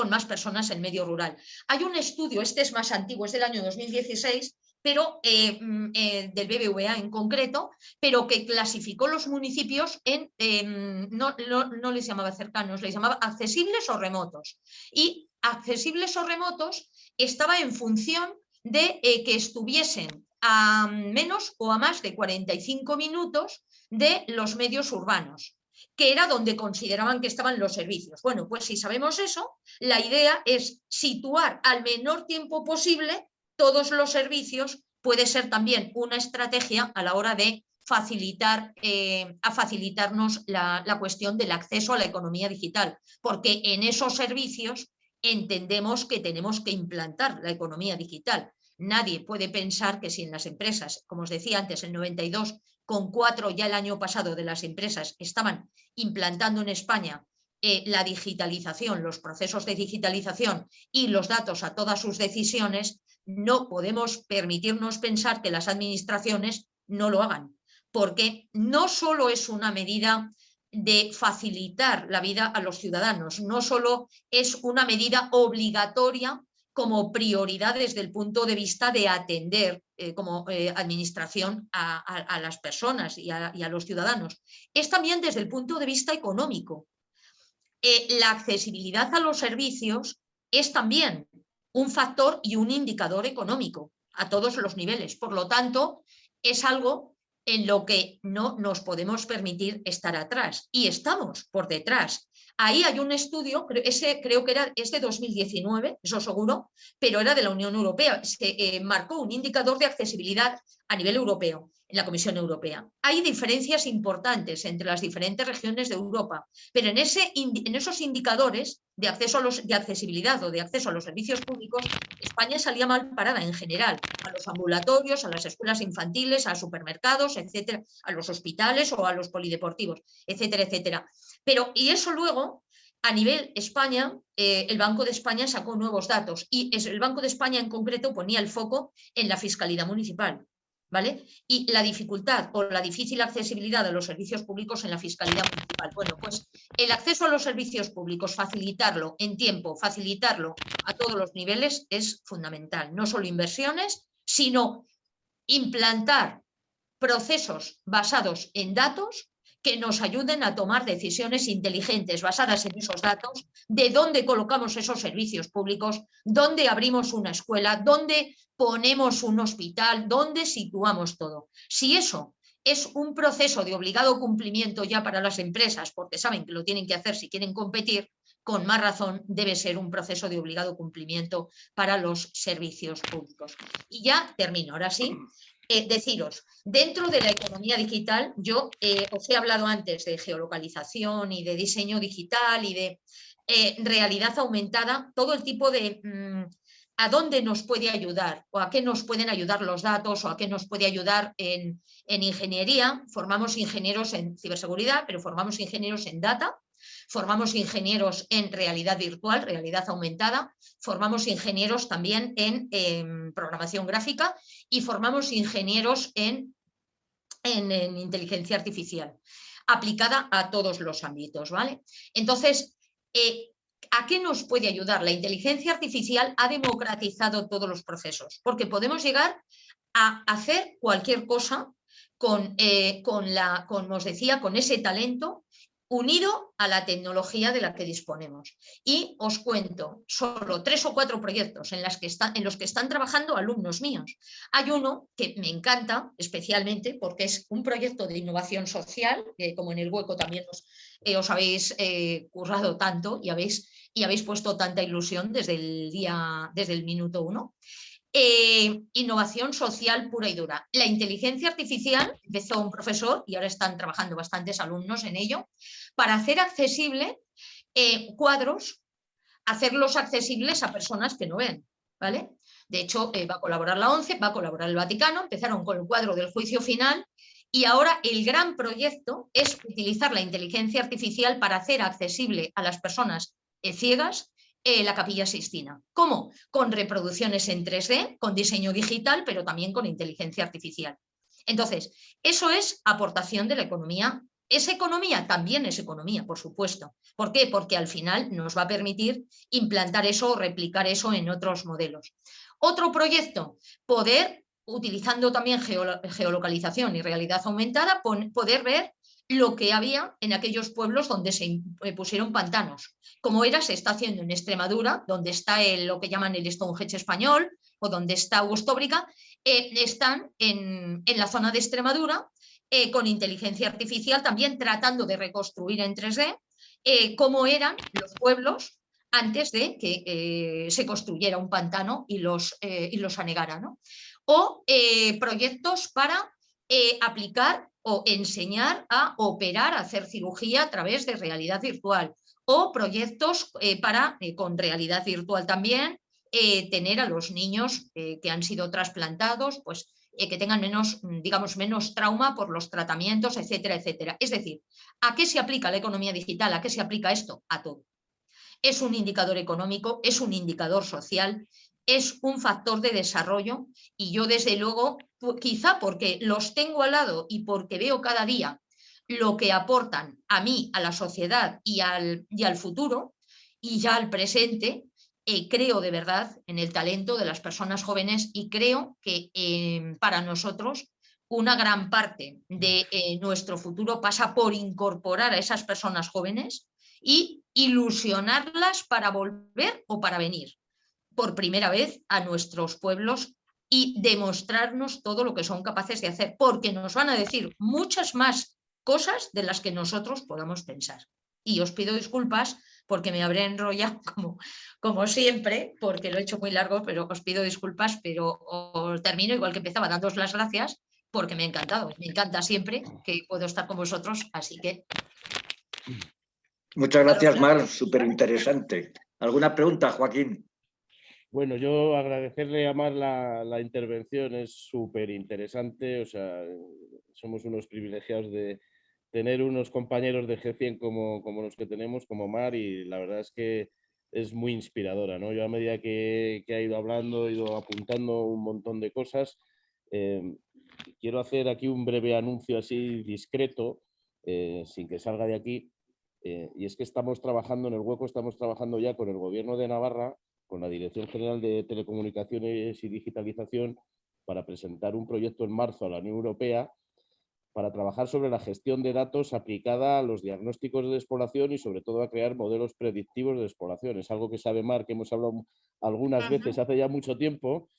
más personas en medio rural. Hay un estudio, este es más antiguo, es del año 2016, pero del BBVA en concreto, pero que clasificó los municipios en, no les llamaba cercanos, les llamaba accesibles o remotos. Y accesibles o remotos estaba en función de que estuviesen a menos o a más de 45 minutos de los medios urbanos, que era donde consideraban que estaban los servicios. Bueno, pues si sabemos eso, la idea es situar al menor tiempo posible todos los servicios. Puede ser también una estrategia a la hora de facilitarnos la cuestión del acceso a la economía digital, porque en esos servicios entendemos que tenemos que implantar la economía digital. Nadie puede pensar que si en las empresas, como os decía antes, el 92,4 ya el año pasado de las empresas estaban implantando en España la digitalización, los procesos de digitalización y los datos a todas sus decisiones, no podemos permitirnos pensar que las administraciones no lo hagan, porque no solo es una medida de facilitar la vida a los ciudadanos, no solo es una medida obligatoria como prioridad desde el punto de vista de atender como administración a las personas y a los ciudadanos, es también desde el punto de vista económico. La accesibilidad a los servicios es también un factor y un indicador económico a todos los niveles. Por lo tanto, es algo en lo que no nos podemos permitir estar atrás, y estamos por detrás. Ahí hay un estudio, ese creo que es de 2019, eso seguro, pero era de la Unión Europea. Se marcó un indicador de accesibilidad a nivel europeo, en la Comisión Europea. Hay diferencias importantes entre las diferentes regiones de Europa, pero en esos indicadores de accesibilidad o de acceso a los servicios públicos, España salía mal parada en general, a los ambulatorios, a las escuelas infantiles, a los supermercados, etcétera, a los hospitales o a los polideportivos, etcétera, etcétera. Pero, y eso luego, a nivel España, el Banco de España sacó nuevos datos, y el Banco de España en concreto ponía el foco en la fiscalidad municipal, ¿vale? Y la dificultad o la difícil accesibilidad de los servicios públicos en la fiscalidad municipal. Bueno, pues el acceso a los servicios públicos, facilitarlo en tiempo, facilitarlo a todos los niveles es fundamental. No solo inversiones, sino implantar procesos basados en datos que nos ayuden a tomar decisiones inteligentes basadas en esos datos, de dónde colocamos esos servicios públicos, dónde abrimos una escuela, dónde ponemos un hospital, dónde situamos todo. Si eso es un proceso de obligado cumplimiento ya para las empresas, porque saben que lo tienen que hacer si quieren competir, con más razón debe ser un proceso de obligado cumplimiento para los servicios públicos. Y ya termino, ahora sí. Deciros, dentro de la economía digital, yo os he hablado antes de geolocalización y de diseño digital y de realidad aumentada, todo el tipo de a dónde nos puede ayudar o a qué nos pueden ayudar los datos o a qué nos puede ayudar en ingeniería. Formamos ingenieros en ciberseguridad, pero formamos ingenieros en data, formamos ingenieros en realidad virtual, realidad aumentada, formamos ingenieros también en programación gráfica y formamos ingenieros en inteligencia artificial aplicada a todos los ámbitos, ¿vale? Entonces, ¿a qué nos puede ayudar? La inteligencia artificial ha democratizado todos los procesos, porque podemos llegar a hacer cualquier cosa como os decía, con ese talento unido a la tecnología de la que disponemos. Y os cuento solo 3 o 4 proyectos en los que están trabajando alumnos míos. Hay uno que me encanta especialmente porque es un proyecto de innovación social, como en el Hueco también os habéis currado tanto y habéis puesto tanta ilusión desde el minuto 1. Innovación social pura y dura. La inteligencia artificial, empezó un profesor y ahora están trabajando bastantes alumnos en ello, para hacer accesible cuadros, hacerlos accesibles a personas que no ven, ¿vale? De hecho, va a colaborar la ONCE, va a colaborar el Vaticano, empezaron con el cuadro del juicio final y ahora el gran proyecto es utilizar la inteligencia artificial para hacer accesible a las personas ciegas la Capilla Sixtina. ¿Cómo? Con reproducciones en 3D, con diseño digital, pero también con inteligencia artificial. Entonces, eso es aportación de la economía. ¿Es economía? También es economía, por supuesto. ¿Por qué? Porque al final nos va a permitir implantar eso o replicar eso en otros modelos. Otro proyecto, poder, utilizando también geolocalización y realidad aumentada, poder ver lo que había en aquellos pueblos donde se pusieron pantanos. Como era, se está haciendo en Extremadura, donde está lo que llaman el Stonehenge español, o donde está Augustóbriga, están en la zona de Extremadura, con inteligencia artificial, también tratando de reconstruir en 3D cómo eran los pueblos antes de que se construyera un pantano y los anegara, ¿no? O proyectos para aplicar o enseñar a operar, a hacer cirugía a través de realidad virtual, o proyectos para, con realidad virtual también, tener a los niños que han sido trasplantados, pues que tengan menos, digamos, menos trauma por los tratamientos, etcétera, etcétera. Es decir, ¿a qué se aplica la economía digital? ¿A qué se aplica esto? A todo. Es un indicador económico, es un indicador social, es un factor de desarrollo y yo desde luego, quizá porque los tengo al lado y porque veo cada día lo que aportan a mí, a la sociedad y al futuro y ya al presente, creo de verdad en el talento de las personas jóvenes y creo que para nosotros una gran parte de nuestro futuro pasa por incorporar a esas personas jóvenes y ilusionarlas para volver o para venir por primera vez a nuestros pueblos y demostrarnos todo lo que son capaces de hacer, porque nos van a decir muchas más cosas de las que nosotros podamos pensar. Y os pido disculpas porque me habré enrollado como siempre, porque lo he hecho muy largo, pero os pido disculpas, pero os termino igual que empezaba, dándoos las gracias, porque me ha encantado. Me encanta siempre que puedo estar con vosotros, así que... Muchas gracias, Mar, súper interesante. ¿Alguna pregunta, Joaquín? Bueno, yo agradecerle a Mar la intervención, es súper interesante, o sea, somos unos privilegiados de tener unos compañeros de G100 como los que tenemos, como Mar, y la verdad es que es muy inspiradora, ¿no? Yo a medida que ha ido hablando, he ido apuntando un montón de cosas. Quiero hacer aquí un breve anuncio así discreto, sin que salga de aquí, y es que estamos trabajando en el Hueco, estamos trabajando ya con el Gobierno de Navarra, con la Dirección General de Telecomunicaciones y Digitalización, para presentar un proyecto en marzo a la Unión Europea para trabajar sobre la gestión de datos aplicada a los diagnósticos de despoblación y sobre todo a crear modelos predictivos de despoblación. Es algo que sabe Mar, que hemos hablado algunas veces hace ya mucho tiempo.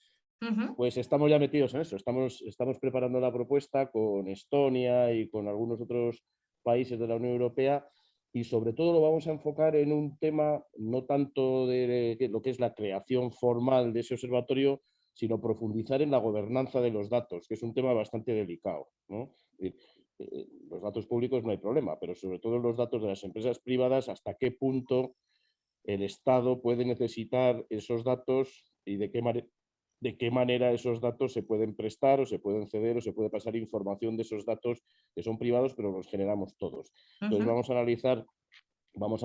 Pues estamos ya metidos en eso, estamos preparando la propuesta con Estonia y con algunos otros países de la Unión Europea y sobre todo lo vamos a enfocar en un tema no tanto de lo que es la creación formal de ese observatorio, sino profundizar en la gobernanza de los datos, que es un tema bastante delicado, ¿no? Los datos públicos no hay problema, pero sobre todo los datos de las empresas privadas, hasta qué punto el Estado puede necesitar esos datos y de qué manera esos datos se pueden prestar o se pueden ceder o se puede pasar información de esos datos que son privados, pero los generamos todos. Entonces vamos a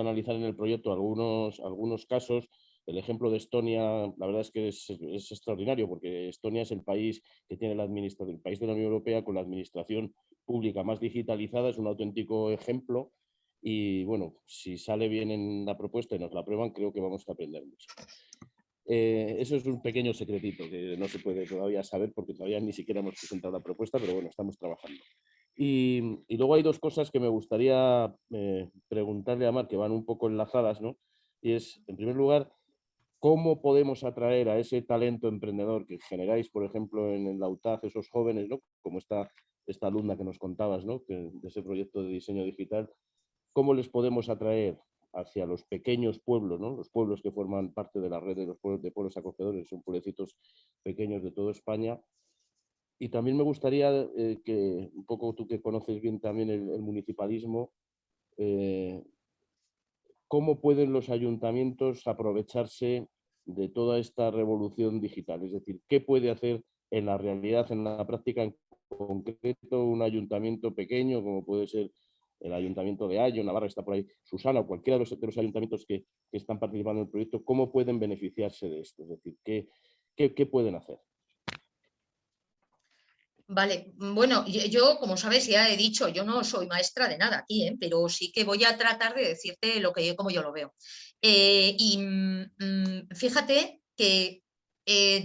analizar en el proyecto algunos casos. El ejemplo de Estonia, la verdad es que es extraordinario, porque Estonia es el país que tiene el país de la Unión Europea con la administración pública más digitalizada, es un auténtico ejemplo. Y bueno, si sale bien en la propuesta y nos la aprueban, creo que vamos a aprender mucho. Eso es un pequeño secretito que no se puede todavía saber porque todavía ni siquiera hemos presentado la propuesta, pero bueno, estamos trabajando. Y luego hay dos cosas que me gustaría preguntarle a Mar, que van un poco enlazadas, ¿no? Y es, en primer lugar, ¿cómo podemos atraer a ese talento emprendedor que generáis, por ejemplo, en la UTAF, esos jóvenes, ¿no? Como esta alumna que nos contabas, ¿no? De ese proyecto de diseño digital. ¿Cómo les podemos atraer hacia los pequeños pueblos, ¿no? Los pueblos que forman parte de la red de los pueblos acogedores, son pueblecitos pequeños de toda España? Y también me gustaría que, un poco tú que conoces bien también el municipalismo, ¿cómo pueden los ayuntamientos aprovecharse de toda esta revolución digital? Es decir, ¿qué puede hacer en la realidad, en la práctica en concreto, un ayuntamiento pequeño, como puede ser el Ayuntamiento de Ayo, Navarra, está por ahí, Susana, o cualquiera de los ayuntamientos que están participando en el proyecto? ¿Cómo pueden beneficiarse de esto? Es decir, ¿qué pueden hacer? Vale, bueno, yo, como sabes, ya he dicho, yo no soy maestra de nada aquí, pero sí que voy a tratar de decirte como yo lo veo. Fíjate que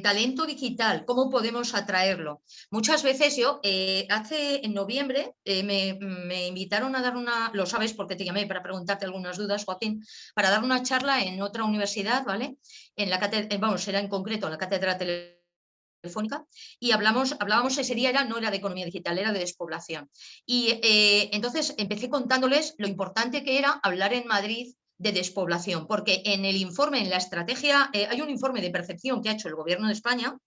talento digital, ¿cómo podemos atraerlo? Muchas veces yo, en noviembre, me invitaron a dar lo sabes porque te llamé para preguntarte algunas dudas, Joaquín, para dar una charla en otra universidad, ¿vale? En la cátedra, vamos, era en concreto en la cátedra telefónica, y hablábamos ese día, no era de economía digital, era de despoblación. Y entonces empecé contándoles lo importante que era hablar en Madrid de despoblación, porque en el informe, en la estrategia, hay un informe de percepción que ha hecho el Gobierno de España,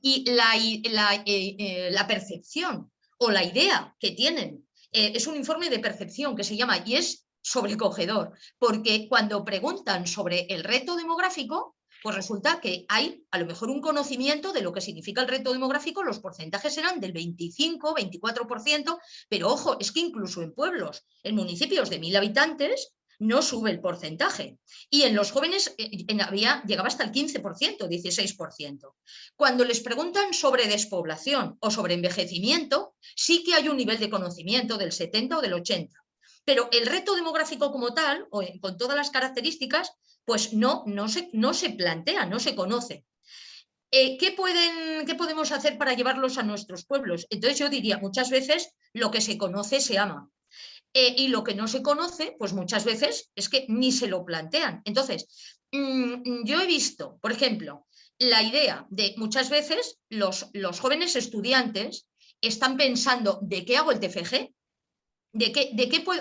y la percepción o la idea que tienen es un informe de percepción que se llama, y es sobrecogedor, porque cuando preguntan sobre el reto demográfico, pues resulta que hay a lo mejor un conocimiento de lo que significa el reto demográfico, los porcentajes eran del 25, 24%, pero ojo, es que incluso en pueblos, en municipios de 1000 habitantes, no sube el porcentaje. Y en los jóvenes llegaba hasta el 15%, 16%. Cuando les preguntan sobre despoblación o sobre envejecimiento, sí que hay un nivel de conocimiento del 70 o del 80%. Pero el reto demográfico como tal, con todas las características, pues no se plantea, no se conoce. ¿Qué podemos hacer para llevarlos a nuestros pueblos? Entonces yo diría, muchas veces lo que se conoce se ama. Y lo que no se conoce, pues muchas veces es que ni se lo plantean. Entonces, yo he visto, por ejemplo, la idea de muchas veces los jóvenes estudiantes están pensando, ¿de qué hago el TFG?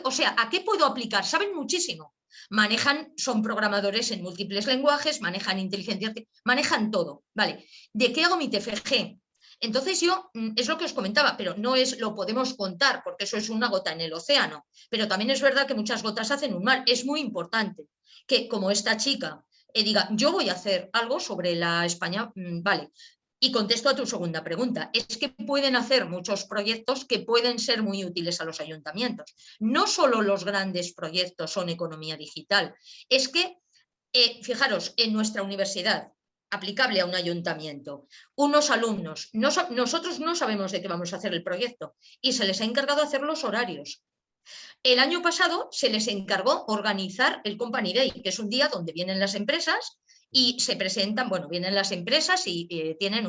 O sea, ¿a qué puedo aplicar? Saben muchísimo. Son programadores en múltiples lenguajes, manejan inteligencia, manejan todo. Vale, ¿de qué hago mi TFG? Entonces es lo que os comentaba, pero no lo podemos contar, porque eso es una gota en el océano. Pero también es verdad que muchas gotas hacen un mar. Es muy importante que, como esta chica, diga, yo voy a hacer algo sobre la España, vale. Y contesto a tu segunda pregunta, es que pueden hacer muchos proyectos que pueden ser muy útiles a los ayuntamientos. No solo los grandes proyectos son economía digital, es que, fijaros, en nuestra universidad, aplicable a un ayuntamiento, unos alumnos, nosotros no sabemos de qué vamos a hacer el proyecto y se les ha encargado hacer los horarios. El año pasado se les encargó organizar el Company Day, que es un día donde vienen las empresas y se presentan, bueno, vienen las empresas y tienen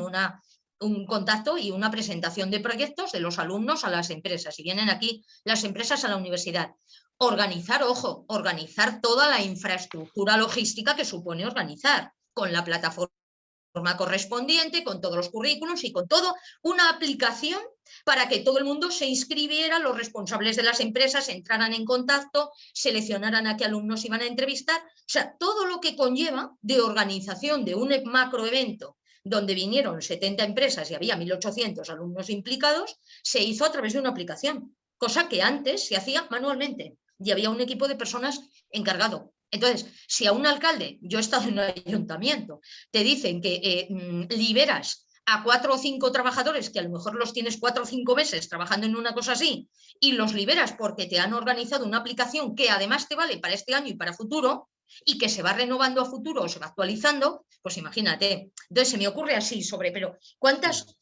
un contacto y una presentación de proyectos de los alumnos a las empresas, y vienen aquí las empresas a la universidad. Organizar toda la infraestructura logística que supone organizar, con la plataforma correspondiente, con todos los currículos y con todo, una aplicación para que todo el mundo se inscribiera, los responsables de las empresas entraran en contacto, seleccionaran a qué alumnos iban a entrevistar, o sea, todo lo que conlleva de organización de un macroevento donde vinieron 70 empresas y había 1.800 alumnos implicados, se hizo a través de una aplicación, cosa que antes se hacía manualmente y había un equipo de personas encargado. Entonces, si a un alcalde, yo he estado en un ayuntamiento, te dicen que liberas a 4 o 5 trabajadores, que a lo mejor los tienes 4 o 5 meses trabajando en una cosa así, y los liberas porque te han organizado una aplicación que además te vale para este año y para futuro, y que se va renovando a futuro o se va actualizando, pues imagínate. Entonces se me ocurre así pero ¿cuántas?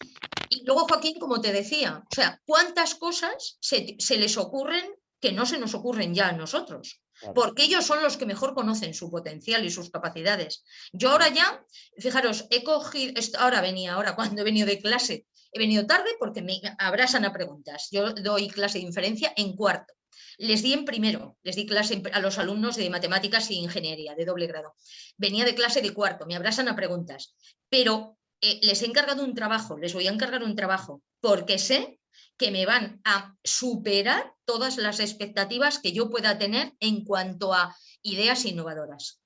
Y luego, Joaquín, como te decía, o sea, ¿cuántas cosas se les ocurren que no se nos ocurren ya a nosotros? Claro. Porque ellos son los que mejor conocen su potencial y sus capacidades. Yo ahora ya, fijaros, he cogido, ahora cuando he venido de clase, he venido tarde porque me abrasan a preguntas. Yo doy clase de inferencia en cuarto. Les di en primero, les di clase a los alumnos de matemáticas e ingeniería de doble grado. Venía de clase de cuarto, me abrasan a preguntas. Pero les he encargado un trabajo, les voy a encargar un trabajo, porque sé que me van a superar todas las expectativas que yo pueda tener en cuanto a ideas innovadoras.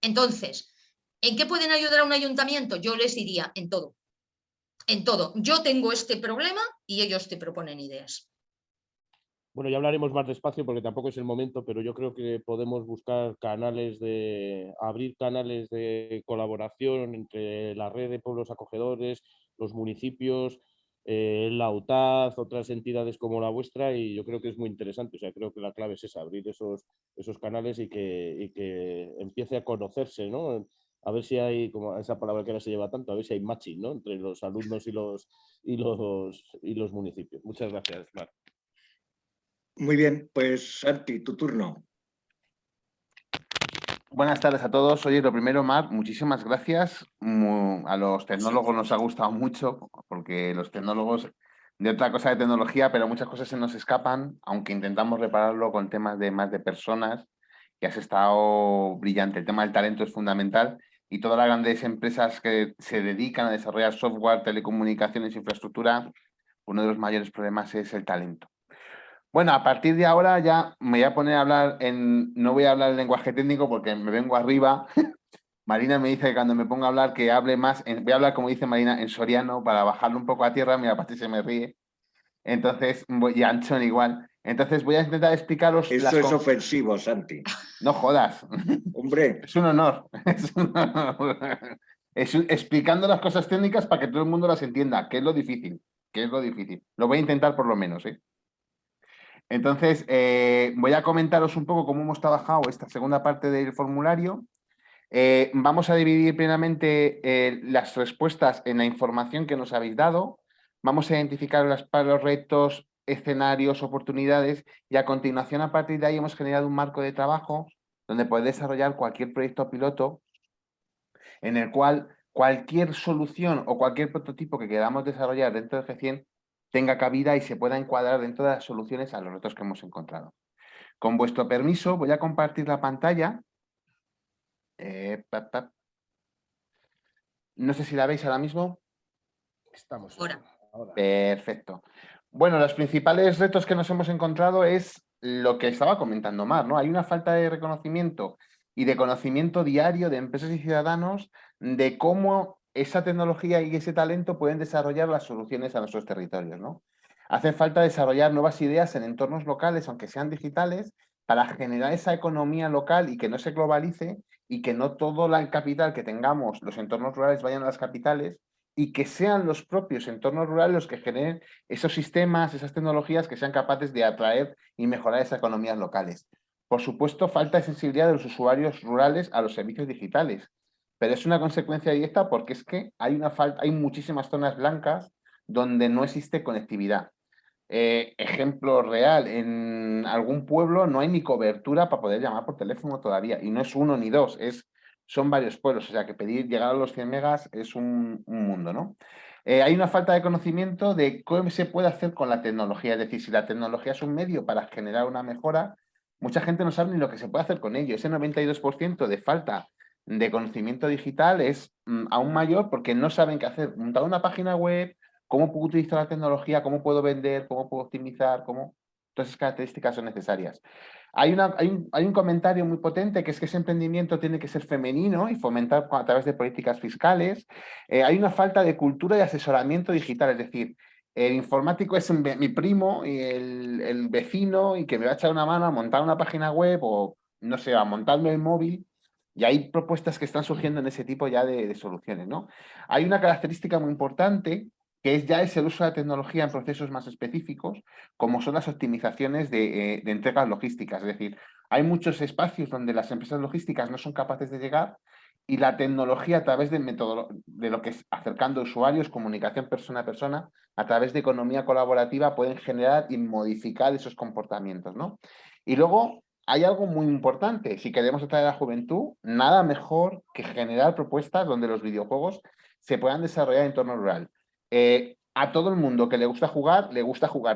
Entonces, ¿en qué pueden ayudar a un ayuntamiento? Yo les diría en todo. En todo. Yo tengo este problema y ellos te proponen ideas. Bueno, ya hablaremos más despacio porque tampoco es el momento, pero yo creo que podemos buscar abrir canales de colaboración entre la red de pueblos acogedores, los municipios, la UTAD, otras entidades como la vuestra, y yo creo que es muy interesante. O sea, creo que la clave es esa, abrir esos canales y que empiece a conocerse, ¿no? A ver si hay, como esa palabra que ahora se lleva tanto, a ver si hay matching, ¿no? Entre los alumnos y los municipios. Muchas gracias, Marc. Muy bien, pues Santi, tu turno. Buenas tardes a todos. Oye, lo primero, Marc, muchísimas gracias. A los tecnólogos nos ha gustado mucho, porque los tecnólogos de otra cosa de tecnología, pero muchas cosas se nos escapan, aunque intentamos repararlo con temas de más de personas, que has estado brillante. El tema del talento es fundamental y todas las grandes empresas que se dedican a desarrollar software, telecomunicaciones, infraestructura, uno de los mayores problemas es el talento. Bueno, a partir de ahora ya me voy a poner a hablar no voy a hablar en lenguaje técnico porque me vengo arriba. Marina me dice que cuando me ponga a hablar que hable más, voy a hablar como dice Marina en soriano para bajarlo un poco a tierra. Mira, Patri se me ríe. Entonces, y Anchón igual. Entonces voy a intentar explicaros. Eso es ofensivo, Santi. No jodas. Hombre. Es un honor. Es un honor. Explicando las cosas técnicas para que todo el mundo las entienda, que es lo difícil. Lo voy a intentar por lo menos, ¿eh? Entonces, voy a comentaros un poco cómo hemos trabajado esta segunda parte del formulario. Vamos a dividir plenamente las respuestas en la información que nos habéis dado. Vamos a identificar los retos, escenarios, oportunidades y a continuación, a partir de ahí, hemos generado un marco de trabajo donde podéis desarrollar cualquier proyecto piloto en el cual cualquier solución o cualquier prototipo que queramos desarrollar dentro de G100 tenga cabida y se pueda encuadrar dentro de las soluciones a los retos que hemos encontrado. Con vuestro permiso, voy a compartir la pantalla. No sé si la veis ahora mismo. Estamos ahora. Perfecto. Bueno, los principales retos que nos hemos encontrado es lo que estaba comentando Mar, ¿no? Hay una falta de reconocimiento y de conocimiento diario de empresas y ciudadanos de cómo esa tecnología y ese talento pueden desarrollar las soluciones a nuestros territorios, ¿no? Hace falta desarrollar nuevas ideas en entornos locales, aunque sean digitales, para generar esa economía local y que no se globalice y que no todo el capital que tengamos, los entornos rurales, vayan a las capitales y que sean los propios entornos rurales los que generen esos sistemas, esas tecnologías que sean capaces de atraer y mejorar esas economías locales. Por supuesto, falta de sensibilidad de los usuarios rurales a los servicios digitales, pero es una consecuencia directa porque es que hay muchísimas zonas blancas donde no existe conectividad. Ejemplo real, en algún pueblo no hay ni cobertura para poder llamar por teléfono todavía, y no es uno ni dos, son varios pueblos, o sea que llegar a los 100 megas es un mundo, ¿no? Hay una falta de conocimiento de cómo se puede hacer con la tecnología, es decir, si la tecnología es un medio para generar una mejora, mucha gente no sabe ni lo que se puede hacer con ello. Ese 92% de falta de conocimiento digital es aún mayor porque no saben qué hacer. Montar una página web, cómo puedo utilizar la tecnología, cómo puedo vender, cómo puedo optimizar, todas esas características son necesarias. Hay un comentario muy potente que es que ese emprendimiento tiene que ser femenino y fomentar a través de políticas fiscales. Hay una falta de cultura y asesoramiento digital, es decir, el informático es mi primo y el vecino y que me va a echar una mano a montar una página web o no sé, a montarme el móvil, y hay propuestas que están surgiendo en ese tipo ya de soluciones, ¿no? Hay una característica muy importante que es el uso de la tecnología en procesos más específicos, como son las optimizaciones de entregas logísticas. Es decir, hay muchos espacios donde las empresas logísticas no son capaces de llegar y la tecnología a través de lo que es acercando usuarios, comunicación persona a persona, a través de economía colaborativa pueden generar y modificar esos comportamientos, ¿no? Y luego hay algo muy importante, si queremos atraer a la juventud, nada mejor que generar propuestas donde los videojuegos se puedan desarrollar en entorno rural. A todo el mundo que le gusta jugar,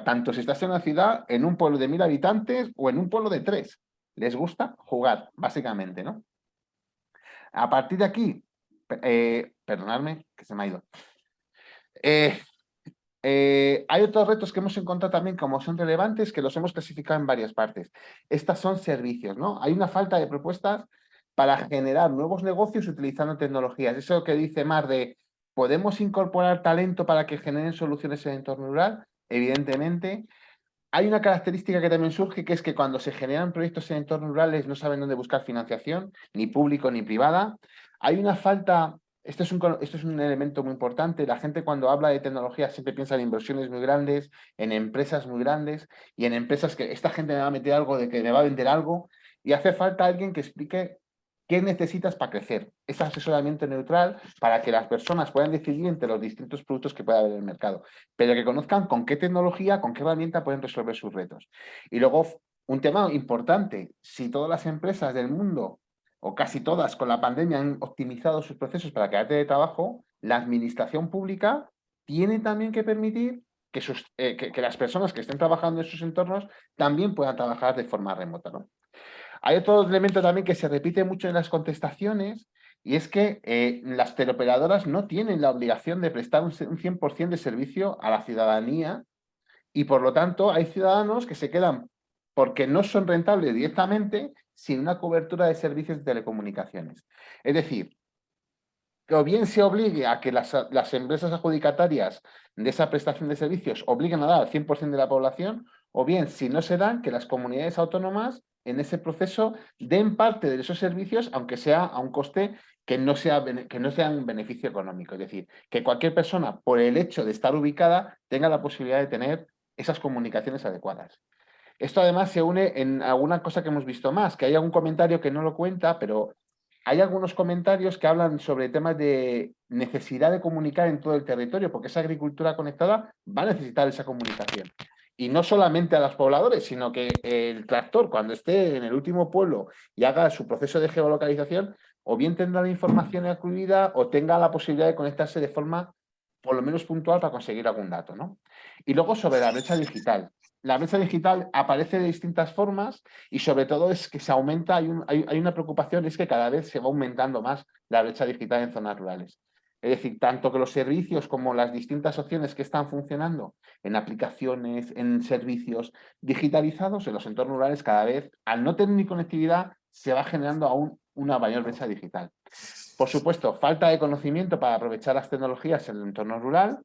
tanto si estás en una ciudad, en un pueblo de 1000 habitantes o en un pueblo de 3. Les gusta jugar, básicamente, ¿no? A partir de aquí, perdonadme, que se me ha ido. Hay otros retos que hemos encontrado también como son relevantes, que los hemos clasificado en varias partes. Estas son servicios, ¿no? Hay una falta de propuestas para generar nuevos negocios utilizando tecnologías. Eso que dice Mar de, ¿podemos incorporar talento para que generen soluciones en el entorno rural? Evidentemente. Hay una característica que también surge, que es que cuando se generan proyectos en entornos rurales no saben dónde buscar financiación, ni público ni privada. Hay una falta, esto es un elemento muy importante, la gente cuando habla de tecnología siempre piensa en inversiones muy grandes, en empresas muy grandes y en empresas que esta gente me va a meter algo, de que me va a vender algo, y hace falta alguien que explique qué necesitas para crecer. Es asesoramiento neutral para que las personas puedan decidir entre los distintos productos que pueda haber en el mercado, pero que conozcan con qué tecnología, con qué herramienta pueden resolver sus retos. Y luego, un tema importante, si todas las empresas del mundo, o casi todas con la pandemia, han optimizado sus procesos para crear teletrabajo, la administración pública tiene también que permitir que las personas que estén trabajando en sus entornos también puedan trabajar de forma remota, ¿no? Hay otro elemento también que se repite mucho en las contestaciones y es que las teleoperadoras no tienen la obligación de prestar un 100% de servicio a la ciudadanía y por lo tanto hay ciudadanos que se quedan porque no son rentables directamente sin una cobertura de servicios de telecomunicaciones. Es decir, que o bien se obligue a que las empresas adjudicatarias de esa prestación de servicios obliguen a dar al 100% de la población, o bien, si no se dan, que las comunidades autónomas en ese proceso den parte de esos servicios, aunque sea a un coste que no sea un beneficio económico. Es decir, que cualquier persona, por el hecho de estar ubicada, tenga la posibilidad de tener esas comunicaciones adecuadas. Esto además se une en alguna cosa que hemos visto más, que hay algún comentario que no lo cuenta, pero hay algunos comentarios que hablan sobre temas de necesidad de comunicar en todo el territorio, porque esa agricultura conectada va a necesitar esa comunicación. Y no solamente a los pobladores, sino que el tractor, cuando esté en el último pueblo y haga su proceso de geolocalización, o bien tendrá la información incluida o tenga la posibilidad de conectarse de forma por lo menos puntual para conseguir algún dato, ¿no? Y luego sobre la brecha digital. La brecha digital aparece de distintas formas y sobre todo es que se aumenta, hay una preocupación, es que cada vez se va aumentando más la brecha digital en zonas rurales. Es decir, tanto que los servicios como las distintas opciones que están funcionando en aplicaciones, en servicios digitalizados en los entornos rurales, cada vez, al no tener ni conectividad, se va generando aún una mayor brecha digital. Por supuesto, falta de conocimiento para aprovechar las tecnologías en el entorno rural,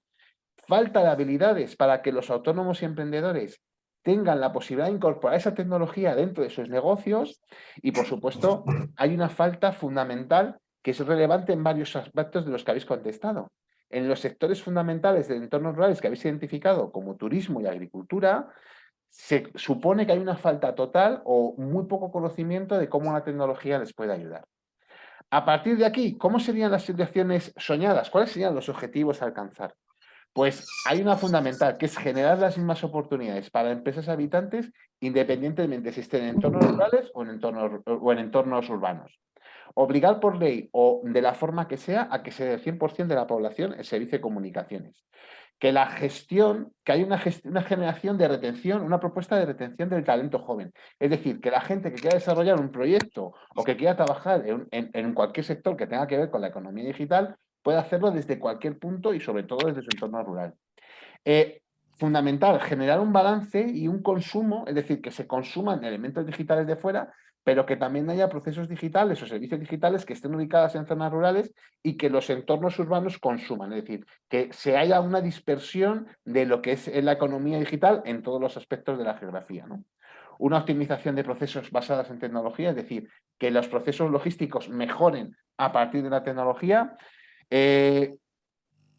falta de habilidades para que los autónomos y emprendedores tengan la posibilidad de incorporar esa tecnología dentro de sus negocios y, por supuesto, hay una falta fundamental que es relevante en varios aspectos de los que habéis contestado. En los sectores fundamentales de entornos rurales que habéis identificado como turismo y agricultura, se supone que hay una falta total o muy poco conocimiento de cómo la tecnología les puede ayudar. A partir de aquí, ¿cómo serían las situaciones soñadas? ¿Cuáles serían los objetivos a alcanzar? Pues hay una fundamental, que es generar las mismas oportunidades para empresas habitantes, independientemente si estén en entornos rurales o en entornos urbanos. Obligar por ley o de la forma que sea a que se dé el 100% de la población el servicio de comunicaciones. Que la gestión, que hay una generación de retención, una propuesta de retención del talento joven. Es decir, que la gente que quiera desarrollar un proyecto o que quiera trabajar en cualquier sector que tenga que ver con la economía digital, puede hacerlo desde cualquier punto y sobre todo desde su entorno rural. Fundamental, generar un balance y un consumo, es decir, que se consuman elementos digitales de fuera, pero que también haya procesos digitales o servicios digitales que estén ubicados en zonas rurales y que los entornos urbanos consuman, es decir, que se haya una dispersión de lo que es la economía digital en todos los aspectos de la geografía, ¿no? una optimización de procesos basadas en tecnología, es decir, que los procesos logísticos mejoren a partir de la tecnología.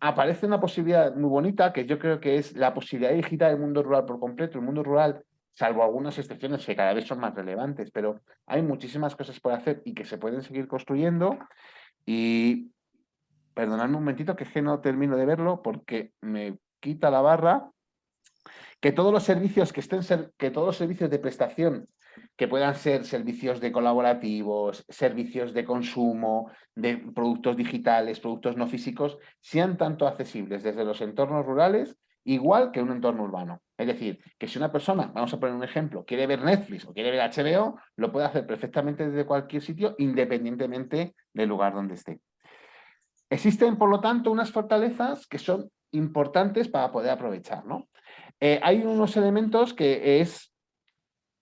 Aparece una posibilidad muy bonita que yo creo que es la posibilidad digital del mundo rural por completo. El mundo rural, salvo algunas excepciones que cada vez son más relevantes, pero hay muchísimas cosas por hacer y que se pueden seguir construyendo. Y perdonadme un momentito que no termino de verlo porque me quita la barra. Que todos los servicios que todos los servicios de prestación que puedan ser servicios de colaborativos, servicios de consumo, de productos digitales, productos no físicos, sean tanto accesibles desde los entornos rurales igual que un entorno urbano. Es decir, que si una persona, vamos a poner un ejemplo, quiere ver Netflix o quiere ver HBO, lo puede hacer perfectamente desde cualquier sitio, independientemente del lugar donde esté. Existen, por lo tanto, unas fortalezas que son importantes para poder aprovechar, ¿no? Hay unos elementos que es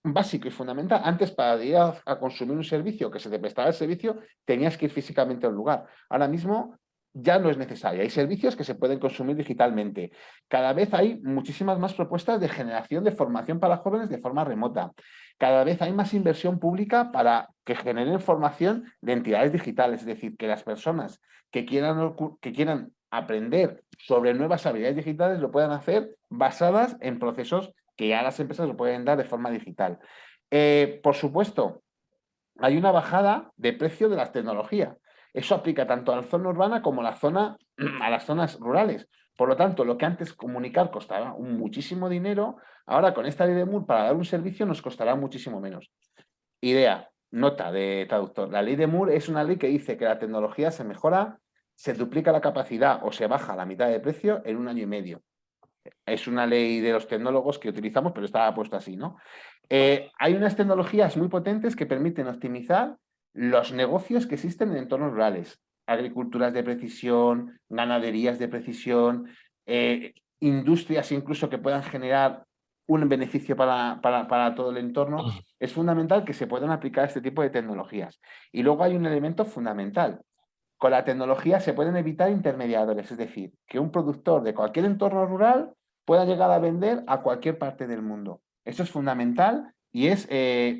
básico y fundamental. Antes, para ir a consumir un servicio, que se te prestara el servicio, tenías que ir físicamente a un lugar. Ahora mismo ya no es necesario. Hay servicios que se pueden consumir digitalmente. Cada vez hay muchísimas más propuestas de generación de formación para jóvenes de forma remota. Cada vez hay más inversión pública para que generen formación de entidades digitales. Es decir, que las personas que quieran aprender sobre nuevas habilidades digitales lo puedan hacer basadas en procesos que ya las empresas lo pueden dar de forma digital. Por supuesto, hay una bajada de precio de las tecnologías. Eso aplica tanto a la zona urbana como a las zonas rurales. Por lo tanto, lo que antes comunicar costaba muchísimo dinero, ahora con esta ley de Moore para dar un servicio nos costará muchísimo menos. Idea, nota de traductor. La ley de Moore es una ley que dice que la tecnología se mejora, se duplica la capacidad o se baja a la mitad de precio en 1 año y medio. Es una ley de los tecnólogos que utilizamos, pero estaba puesto así, ¿no? Hay unas tecnologías muy potentes que permiten optimizar los negocios que existen en entornos rurales. Agriculturas de precisión, ganaderías de precisión, industrias incluso que puedan generar un beneficio para todo el entorno. Es fundamental que se puedan aplicar este tipo de tecnologías. Y luego hay un elemento fundamental. Con la tecnología se pueden evitar intermediadores, es decir, que un productor de cualquier entorno rural pueda llegar a vender a cualquier parte del mundo. Eso es fundamental y es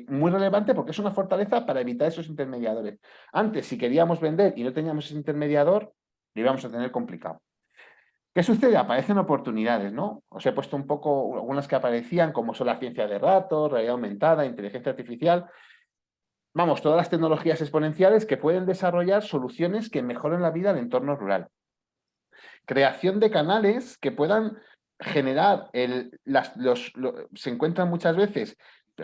muy relevante porque es una fortaleza para evitar esos intermediadores. Antes, si queríamos vender y no teníamos ese intermediador, lo íbamos a tener complicado. ¿Qué sucede? Aparecen oportunidades, ¿no? Os he puesto un poco algunas que aparecían, como son la ciencia de datos, realidad aumentada, inteligencia artificial. Vamos, todas las tecnologías exponenciales que pueden desarrollar soluciones que mejoren la vida del entorno rural. Creación de canales que puedan generar, se encuentran muchas veces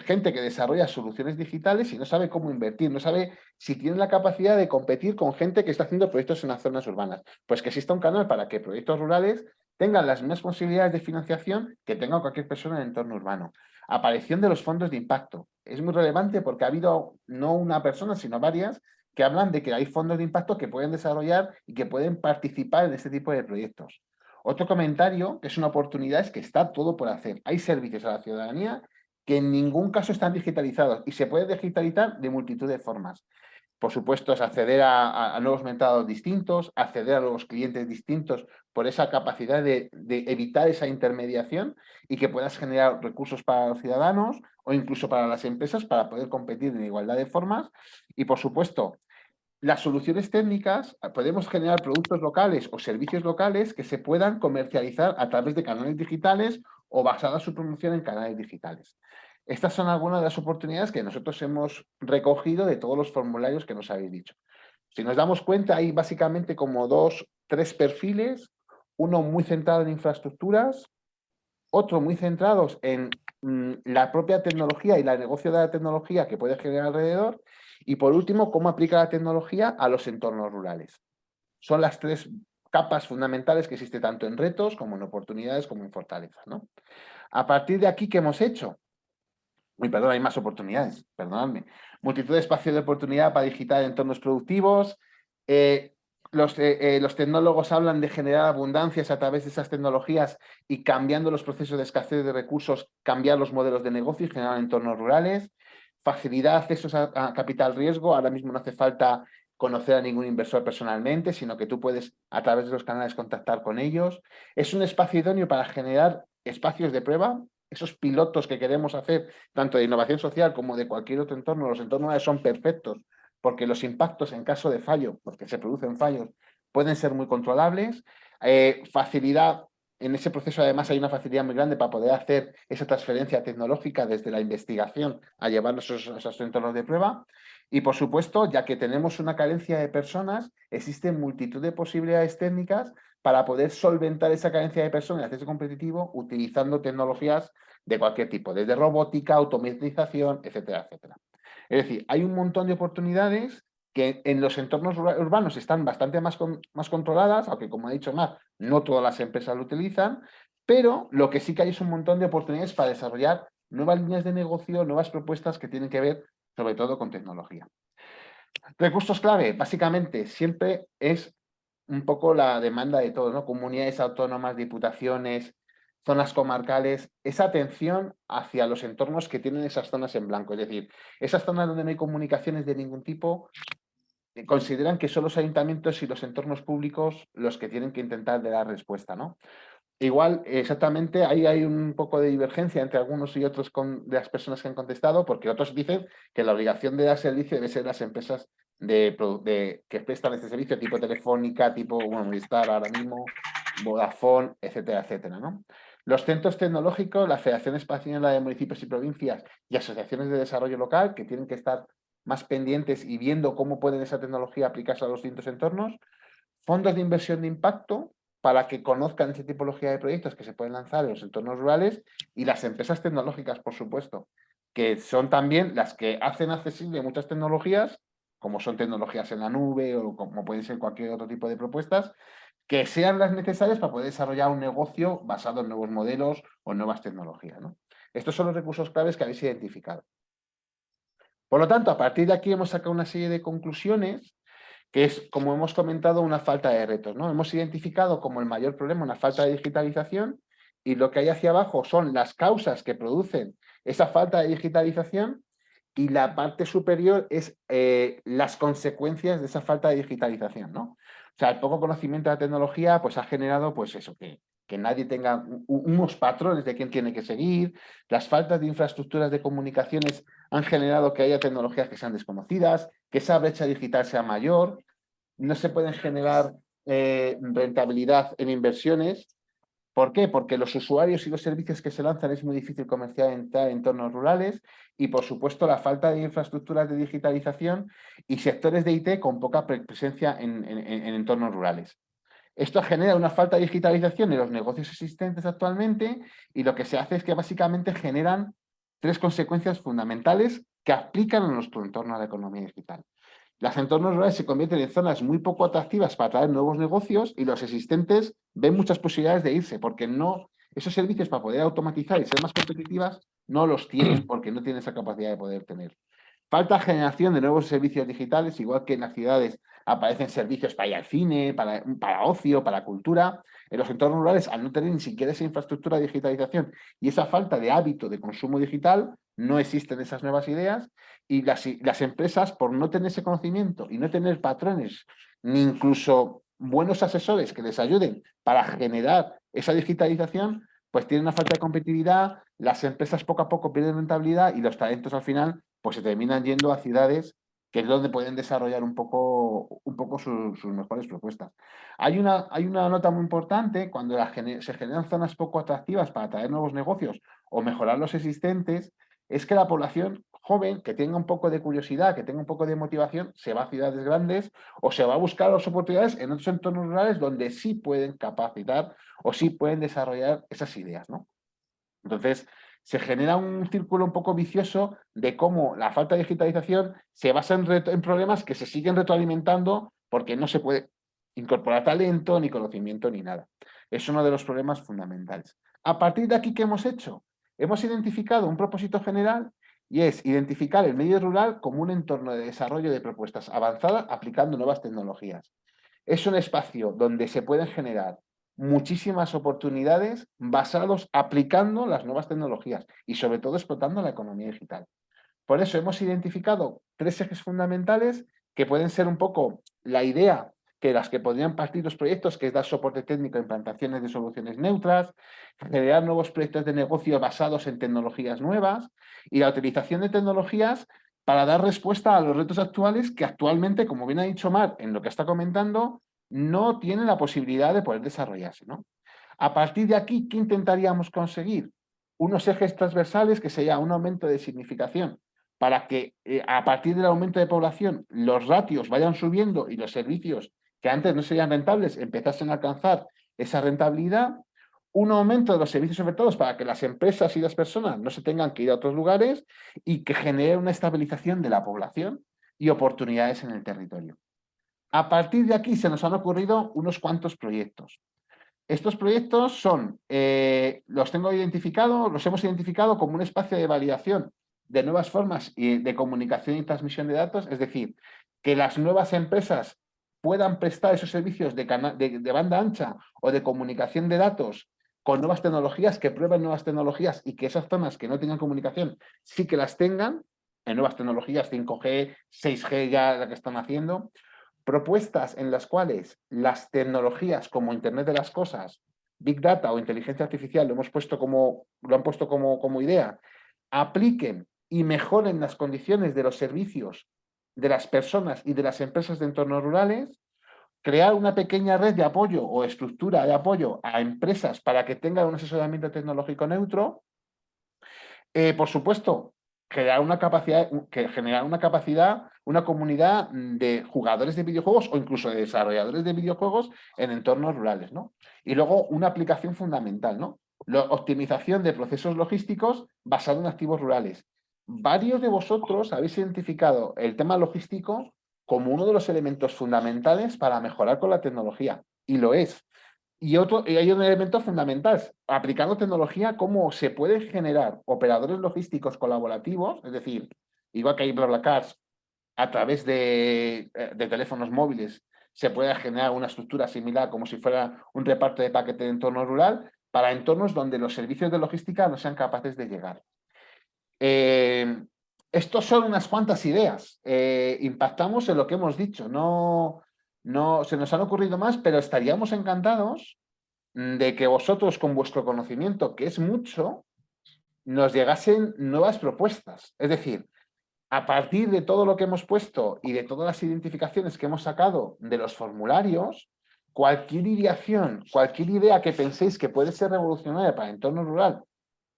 gente que desarrolla soluciones digitales y no sabe cómo invertir, no sabe si tiene la capacidad de competir con gente que está haciendo proyectos en las zonas urbanas. Pues que exista un canal para que proyectos rurales tengan las mismas posibilidades de financiación que tenga cualquier persona en el entorno urbano. Aparición de los fondos de impacto. Es muy relevante porque ha habido no una persona, sino varias que hablan de que hay fondos de impacto que pueden desarrollar y que pueden participar en este tipo de proyectos. Otro comentario, que es una oportunidad, es que está todo por hacer. Hay servicios a la ciudadanía que en ningún caso están digitalizados y se puede digitalizar de multitud de formas. Por supuesto, es acceder a nuevos mercados distintos, acceder a nuevos clientes distintos por esa capacidad de evitar esa intermediación y que puedas generar recursos para los ciudadanos o incluso para las empresas para poder competir en igualdad de formas. Y, por supuesto, las soluciones técnicas, podemos generar productos locales o servicios locales que se puedan comercializar a través de canales digitales o basada su promoción en canales digitales. Estas son algunas de las oportunidades que nosotros hemos recogido de todos los formularios que nos habéis dicho. Si nos damos cuenta, hay básicamente como 2, 3 perfiles, uno muy centrado en infraestructuras, otro muy centrados en la propia tecnología y el negocio de la tecnología que puede generar alrededor, y por último, cómo aplica la tecnología a los entornos rurales. Son las 3 capas fundamentales que existen tanto en retos como en oportunidades como en fortalezas, ¿no? A partir de aquí, ¿qué hemos hecho? Perdón, hay más oportunidades, perdonadme. Multitud de espacios de oportunidad para digitar entornos productivos. Los tecnólogos hablan de generar abundancias a través de esas tecnologías y cambiando los procesos de escasez de recursos, cambiar los modelos de negocio y generar entornos rurales. Facilidad de acceso a capital riesgo. Ahora mismo no hace falta conocer a ningún inversor personalmente, sino que tú puedes a través de los canales contactar con ellos. Es un espacio idóneo para generar espacios de prueba, esos pilotos que queremos hacer, tanto de innovación social como de cualquier otro entorno, los entornos rurales son perfectos, porque los impactos en caso de fallo, porque se producen fallos, pueden ser muy controlables. Facilidad, en ese proceso además hay una facilidad muy grande para poder hacer esa transferencia tecnológica desde la investigación a llevarlos a esos entornos de prueba. Y por supuesto, ya que tenemos una carencia de personas, existen multitud de posibilidades técnicas para poder solventar esa carencia de personas y hacerse competitivo utilizando tecnologías de cualquier tipo, desde robótica, automatización, etcétera, etcétera. Es decir, hay un montón de oportunidades que en los entornos urbanos están bastante más controladas, aunque como he dicho más, no todas las empresas lo utilizan, pero lo que sí que hay es un montón de oportunidades para desarrollar nuevas líneas de negocio, nuevas propuestas que tienen que ver sobre todo con tecnología. Recursos clave, básicamente, siempre es un poco la demanda de todo, ¿no? Comunidades autónomas, diputaciones, zonas comarcales, esa atención hacia los entornos que tienen esas zonas en blanco. Es decir, esas zonas donde no hay comunicaciones de ningún tipo, consideran que son los ayuntamientos y los entornos públicos los que tienen que intentar dar respuesta, ¿no? Igual, exactamente, ahí hay un poco de divergencia entre algunos y otros de las personas que han contestado, porque otros dicen que la obligación de dar servicio debe ser las empresas que prestan este servicio, tipo Telefónica, tipo Movistar ahora mismo, Vodafone, etcétera, etcétera, ¿no? Los centros tecnológicos, la Federación Española de Municipios y Provincias y asociaciones de desarrollo local, que tienen que estar más pendientes y viendo cómo pueden esa tecnología aplicarse a los distintos entornos. Fondos de inversión de impacto, para que conozcan esa tipología de proyectos que se pueden lanzar en los entornos rurales, y las empresas tecnológicas, por supuesto, que son también las que hacen accesible muchas tecnologías, como son tecnologías en la nube o como pueden ser cualquier otro tipo de propuestas, que sean las necesarias para poder desarrollar un negocio basado en nuevos modelos o nuevas tecnologías, ¿no? Estos son los recursos claves que habéis identificado. Por lo tanto, a partir de aquí hemos sacado una serie de conclusiones que es, como hemos comentado, una falta de retos, ¿no? Hemos identificado como el mayor problema una falta de digitalización, y lo que hay hacia abajo son las causas que producen esa falta de digitalización, y la parte superior es las consecuencias de esa falta de digitalización, ¿no? O sea, el poco conocimiento de la tecnología pues ha generado pues eso, que nadie tenga unos patrones de quién tiene que seguir. Las faltas de infraestructuras de comunicaciones han generado que haya tecnologías que sean desconocidas, que esa brecha digital sea mayor. No se pueden generar rentabilidad en inversiones. ¿Por qué? Porque los usuarios y los servicios que se lanzan es muy difícil comerciar en entornos rurales, y, por supuesto, la falta de infraestructuras de digitalización y sectores de IT con poca presencia en entornos rurales. Esto genera una falta de digitalización en los negocios existentes actualmente, y lo que se hace es que básicamente generan tres consecuencias fundamentales que aplican en nuestro entorno a la economía digital. Los entornos rurales se convierten en zonas muy poco atractivas para atraer nuevos negocios, y los existentes ven muchas posibilidades de irse, porque esos servicios, para poder automatizar y ser más competitivas, no los tienen, porque no tienen esa capacidad de poder tener. Falta generación de nuevos servicios digitales, igual que en las ciudades aparecen servicios para ir al cine, para ocio, para cultura. En los entornos rurales, al no tener ni siquiera esa infraestructura de digitalización y esa falta de hábito de consumo digital, no existen esas nuevas ideas, y las empresas, por no tener ese conocimiento y no tener patrones, ni incluso buenos asesores que les ayuden para generar esa digitalización, pues tienen una falta de competitividad, las empresas poco a poco pierden rentabilidad, y los talentos al final pues se terminan yendo a ciudades, que es donde pueden desarrollar un poco sus mejores propuestas. Hay una nota muy importante cuando se generan zonas poco atractivas para atraer nuevos negocios o mejorar los existentes, es que la población joven, que tenga un poco de curiosidad, que tenga un poco de motivación, se va a ciudades grandes o se va a buscar las oportunidades en otros entornos rurales donde sí pueden capacitar o sí pueden desarrollar esas ideas, ¿no? Entonces, se genera un círculo un poco vicioso de cómo la falta de digitalización se basa en problemas que se siguen retroalimentando, porque no se puede incorporar talento, ni conocimiento, ni nada. Es uno de los problemas fundamentales. A partir de aquí, ¿qué hemos hecho? Hemos identificado un propósito general, y es identificar el medio rural como un entorno de desarrollo de propuestas avanzadas aplicando nuevas tecnologías. Es un espacio donde se pueden generar muchísimas oportunidades basados aplicando las nuevas tecnologías y, sobre todo, explotando la economía digital. Por eso hemos identificado tres ejes fundamentales que pueden ser un poco la idea que las que podrían partir los proyectos, que es dar soporte técnico a implantaciones de soluciones neutras, generar nuevos proyectos de negocio basados en tecnologías nuevas y la utilización de tecnologías para dar respuesta a los retos actuales que actualmente, como bien ha dicho Mar en lo que está comentando, no tienen la posibilidad de poder desarrollarse, ¿no? A partir de aquí, ¿qué intentaríamos conseguir? Unos ejes transversales que sería un aumento de significación para que a partir del aumento de población los ratios vayan subiendo y los servicios que antes no serían rentables empezasen a alcanzar esa rentabilidad, un aumento de los servicios ofertados para que las empresas y las personas no se tengan que ir a otros lugares y que genere una estabilización de la población y oportunidades en el territorio. A partir de aquí se nos han ocurrido unos cuantos proyectos. Estos proyectos son, los hemos identificado como un espacio de validación de nuevas formas de comunicación y transmisión de datos, es decir, que las nuevas empresas puedan prestar esos servicios de banda ancha o de comunicación de datos con nuevas tecnologías, que prueben nuevas tecnologías y que esas zonas que no tengan comunicación sí que las tengan, en nuevas tecnologías 5G, 6G ya la que están haciendo. Propuestas en las cuales las tecnologías como Internet de las Cosas, Big Data o inteligencia artificial lo han puesto como idea, apliquen y mejoren las condiciones de los servicios de las personas y de las empresas de entornos rurales, crear una pequeña red de apoyo o estructura de apoyo a empresas para que tengan un asesoramiento tecnológico neutro. Por supuesto, generar una comunidad de jugadores de videojuegos o incluso de desarrolladores de videojuegos en entornos rurales, ¿no? Y luego una aplicación fundamental, ¿no? La optimización de procesos logísticos basado en activos rurales. Varios de vosotros habéis identificado el tema logístico como uno de los elementos fundamentales para mejorar con la tecnología, y lo es. Y hay un elemento fundamental, aplicando tecnología, cómo se pueden generar operadores logísticos colaborativos, es decir, igual que hay BlaBlaCars, a través de teléfonos móviles, se puede generar una estructura similar como si fuera un reparto de paquete de entorno rural para entornos donde los servicios de logística no sean capaces de llegar. Estos son unas cuantas ideas. Impactamos en lo que hemos dicho. No se nos han ocurrido más, pero estaríamos encantados de que vosotros, con vuestro conocimiento, que es mucho, nos llegasen nuevas propuestas. Es decir, a partir de todo lo que hemos puesto y de todas las identificaciones que hemos sacado de los formularios, cualquier ideación, cualquier idea que penséis que puede ser revolucionaria para el entorno rural,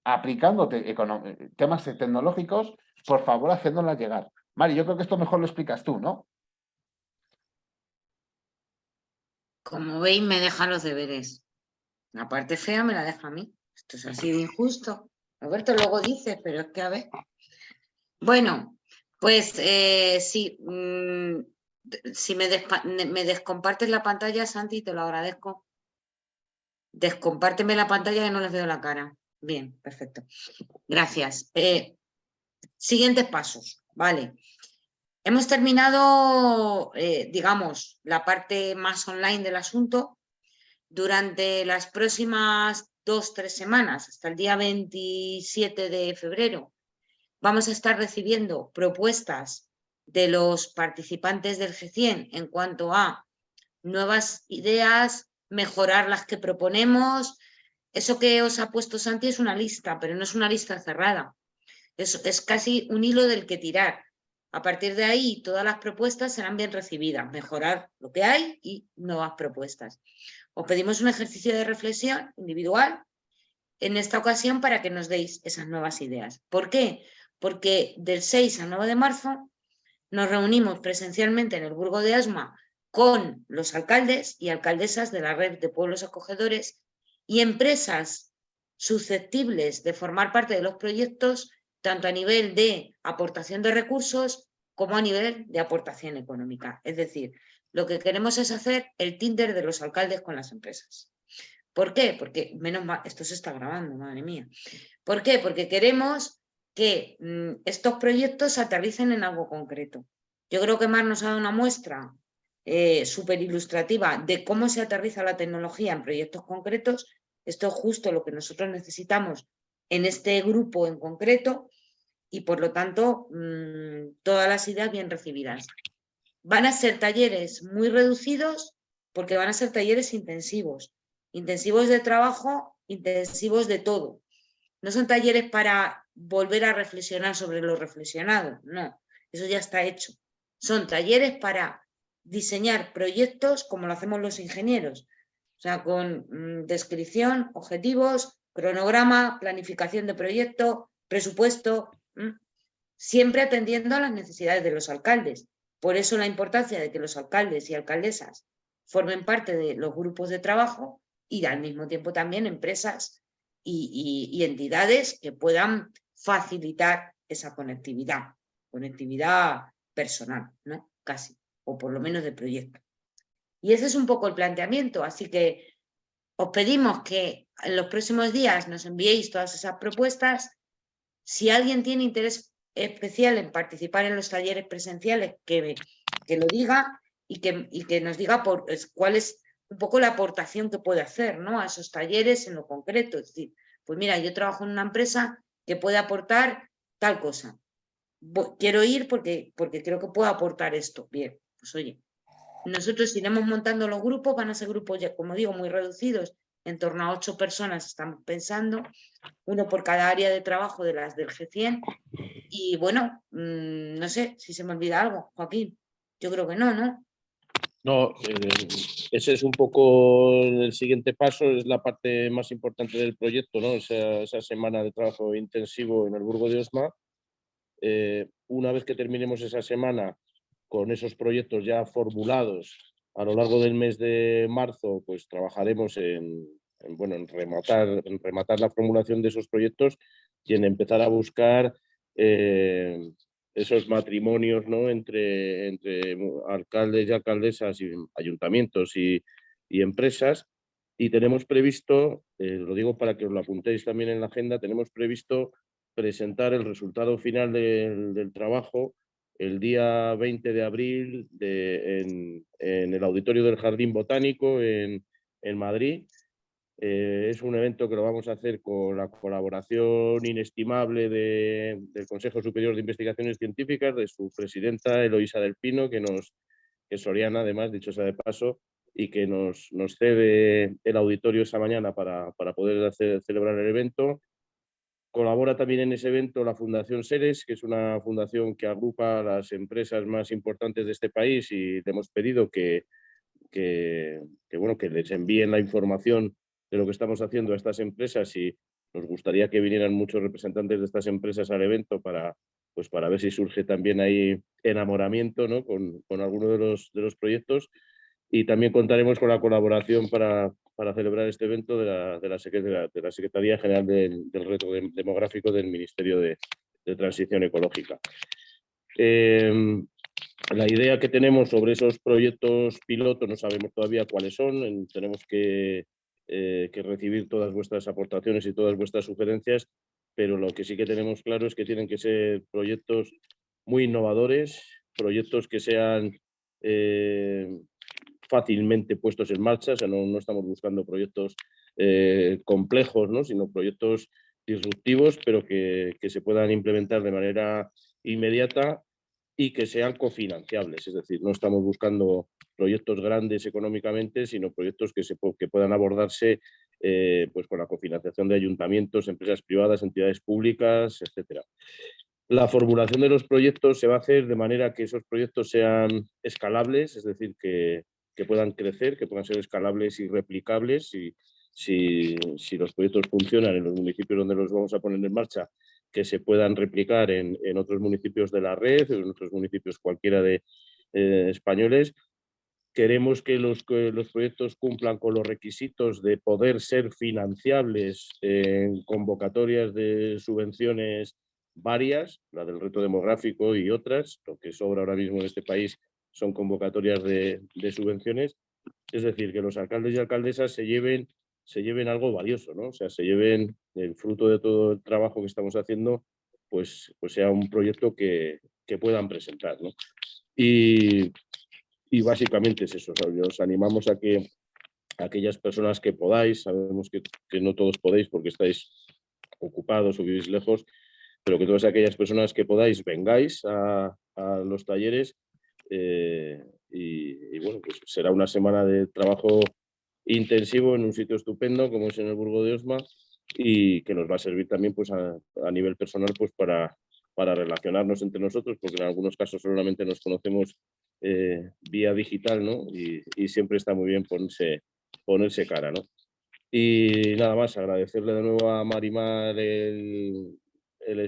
aplicando temas tecnológicos, por favor, hacednosla llegar. Mari, yo creo que esto mejor lo explicas tú, ¿no? Como veis, me deja los deberes. La parte fea me la deja a mí. Esto es así de injusto. Roberto luego dice, pero es que a ver. Bueno, pues sí. Si me descompartes la pantalla, Santi, te lo agradezco. Descompárteme la pantalla que no les veo la cara. Bien, perfecto. Gracias. Siguientes pasos, vale. Hemos terminado, digamos, la parte más online del asunto. Durante las próximas 2-3 semanas, hasta el día 27 de febrero, vamos a estar recibiendo propuestas de los participantes del G100 en cuanto a nuevas ideas, mejorar las que proponemos. Eso que os ha puesto Santi es una lista, pero no es una lista cerrada. Es casi un hilo del que tirar. A partir de ahí, todas las propuestas serán bien recibidas, mejorar lo que hay y nuevas propuestas. Os pedimos un ejercicio de reflexión individual en esta ocasión para que nos deis esas nuevas ideas. ¿Por qué? Porque del 6 al 9 de marzo nos reunimos presencialmente en el Burgo de Asma con los alcaldes y alcaldesas de la red de pueblos acogedores y empresas susceptibles de formar parte de los proyectos, tanto a nivel de aportación de recursos como a nivel de aportación económica. Es decir, lo que queremos es hacer el Tinder de los alcaldes con las empresas. ¿Por qué? Porque, menos mal, esto se está grabando, madre mía. ¿Por qué? Porque queremos que estos proyectos aterricen en algo concreto. Yo creo que Mar nos ha dado una muestra súper ilustrativa de cómo se aterriza la tecnología en proyectos concretos. Esto es justo lo que nosotros necesitamos en este grupo en concreto y, por lo tanto, todas las ideas bien recibidas. van a ser talleres muy reducidos porque van a ser talleres intensivos. Intensivos de trabajo, intensivos de todo. No son talleres para volver a reflexionar sobre lo reflexionado, no, eso ya está hecho. Son talleres para diseñar proyectos como lo hacemos los ingenieros, o sea, con descripción, objetivos, cronograma, planificación de proyecto, presupuesto, siempre atendiendo a las necesidades de los alcaldes. Por eso la importancia de que los alcaldes y alcaldesas formen parte de los grupos de trabajo y al mismo tiempo también empresas y entidades que puedan facilitar esa conectividad personal, ¿no? Casi, o por lo menos de proyecto. Y ese es un poco el planteamiento, así que os pedimos que en los próximos días nos enviéis todas esas propuestas. Si alguien tiene interés especial en participar en los talleres presenciales, que lo diga y que nos diga cuál es un poco la aportación que puede hacer, ¿no? A esos talleres en lo concreto. Es decir, pues mira, yo trabajo en una empresa que puede aportar tal cosa. Quiero ir porque creo que puedo aportar esto. Bien, pues oye, nosotros iremos montando los grupos, van a ser grupos, ya, como digo, muy reducidos, en torno a 8 personas estamos pensando, uno por cada área de trabajo de las del G100. Y bueno, no sé si se me olvida algo, Joaquín. Yo creo que no, ¿no? No, ese es un poco el siguiente paso, es la parte más importante del proyecto, ¿no? Esa semana de trabajo intensivo en el Burgo de Osma. Una vez que terminemos esa semana con esos proyectos ya formulados a lo largo del mes de marzo, pues trabajaremos en rematar la formulación de esos proyectos y en empezar a buscar esos matrimonios, ¿no? entre alcaldes y alcaldesas y ayuntamientos y empresas. Y tenemos previsto, lo digo para que os lo apuntéis también en la agenda, tenemos previsto presentar el resultado final del trabajo el día 20 de abril en el auditorio del Jardín Botánico en Madrid. Es un evento que lo vamos a hacer con la colaboración inestimable del Consejo Superior de Investigaciones Científicas, de su presidenta Eloísa del Pino, que es soriana, además, dicho sea de paso, y que nos cede el auditorio esa mañana para poder celebrar el evento. Colabora también en ese evento la Fundación Seres, que es una fundación que agrupa a las empresas más importantes de este país, y le hemos pedido que les envíen la información de lo que estamos haciendo a estas empresas, y nos gustaría que vinieran muchos representantes de estas empresas al evento para ver si surge también ahí enamoramiento, ¿no? con alguno de los proyectos. Y también contaremos con la colaboración para celebrar este evento de la Secretaría General del Reto Demográfico del Ministerio de Transición Ecológica. La idea que tenemos sobre esos proyectos piloto no sabemos todavía cuáles son, tenemos que recibir todas vuestras aportaciones y todas vuestras sugerencias, pero lo que sí que tenemos claro es que tienen que ser proyectos muy innovadores, proyectos que sean fácilmente puestos en marcha, o sea, no estamos buscando proyectos complejos, ¿no? Sino proyectos disruptivos, pero que se puedan implementar de manera inmediata y que sean cofinanciables. Es decir, no estamos buscando proyectos grandes económicamente, sino proyectos que puedan abordarse pues con la cofinanciación de ayuntamientos, empresas privadas, entidades públicas, etcétera. La formulación de los proyectos se va a hacer de manera que esos proyectos sean escalables, es decir, que puedan crecer, que puedan ser escalables y replicables. Y si los proyectos funcionan en los municipios donde los vamos a poner en marcha, que se puedan replicar en otros municipios de la red, en otros municipios cualquiera de españoles. Queremos que los proyectos cumplan con los requisitos de poder ser financiables en convocatorias de subvenciones varias, la del reto demográfico y otras. Lo que sobra ahora mismo en este país son convocatorias de subvenciones. Es decir, que los alcaldes y alcaldesas se lleven algo valioso, ¿no? O sea, se lleven el fruto de todo el trabajo que estamos haciendo, pues sea un proyecto que puedan presentar, ¿no? Y básicamente es eso. O sea, os animamos a que aquellas personas que podáis, sabemos que no todos podéis porque estáis ocupados o vivís lejos, pero que todas aquellas personas que podáis vengáis a los talleres Y bueno, pues será una semana de trabajo intensivo en un sitio estupendo como es en el Burgo de Osma, y que nos va a servir también pues a nivel personal pues para relacionarnos entre nosotros, porque en algunos casos solamente nos conocemos vía digital, ¿no? Y siempre está muy bien ponerse cara, ¿no? Y nada más, agradecerle de nuevo a Marimar el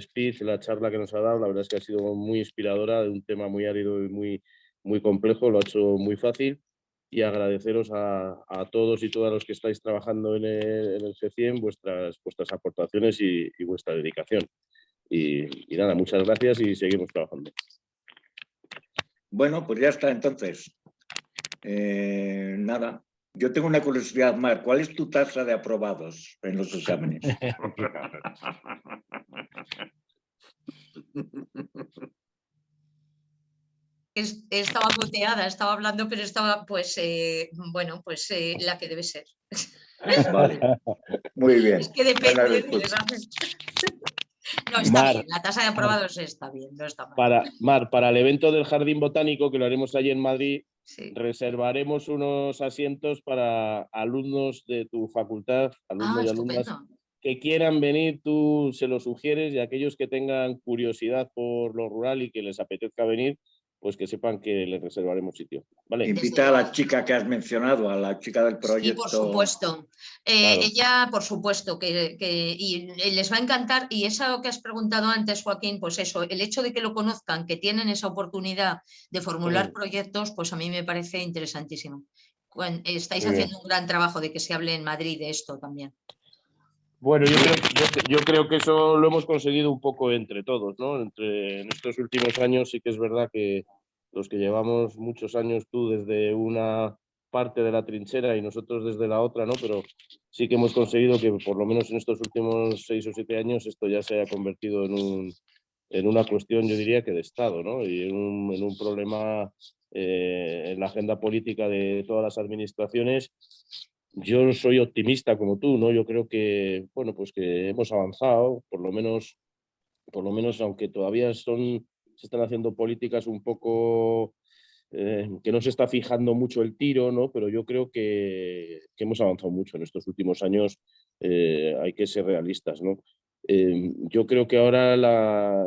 speech, la charla que nos ha dado. La verdad es que ha sido muy inspiradora, de un tema muy árido y muy complejo, lo ha hecho muy fácil. Y agradeceros a todos y todas los que estáis trabajando en el G100 vuestras aportaciones y vuestra dedicación. Y nada, muchas gracias y seguimos trabajando. Bueno, pues ya está entonces. Nada. Yo tengo una curiosidad, Mar. ¿Cuál es tu tasa de aprobados en los exámenes? Estaba muteada, estaba hablando, pero estaba, pues, bueno, pues la que debe ser. Vale, muy bien. Es que depende Buena del respuesta. examen. No, está Mar, bien, la tasa de aprobados está bien, no está mal. Mar, para el evento del Jardín Botánico, que lo haremos allí en Madrid, Sí. reservaremos unos asientos para alumnos de tu facultad, alumnos y alumnas Estupendo. que quieran venir, tú se lo sugieres, y aquellos que tengan curiosidad por lo rural y que les apetezca venir, pues que sepan que les reservaremos sitio. ¿Vale? Invita a la chica que has mencionado, a la chica del proyecto. Sí, por supuesto. Claro. Ella, por supuesto, y les va a encantar. Y eso que has preguntado antes, Joaquín, pues eso, el hecho de que lo conozcan, que tienen esa oportunidad de formular proyectos, pues a mí me parece interesantísimo. Bueno, estáis haciendo un gran trabajo de que se hable en Madrid de esto también. Bueno, yo creo que eso lo hemos conseguido un poco entre todos, ¿no? En estos últimos años sí que es verdad que los que llevamos muchos años, tú desde una parte de la trinchera y nosotros desde la otra, ¿no? Pero sí que hemos conseguido que por lo menos en estos últimos 6 o 7 años esto ya se haya convertido en una cuestión, yo diría que de Estado, ¿no? Y en un problema en la agenda política de todas las administraciones. Yo soy optimista como tú, ¿no? Yo creo que, bueno, pues que hemos avanzado, por lo menos aunque todavía se están haciendo políticas un poco que no se está fijando mucho el tiro, ¿no? Pero yo creo que hemos avanzado mucho en estos últimos años. Hay que ser realistas, ¿no? Yo creo que ahora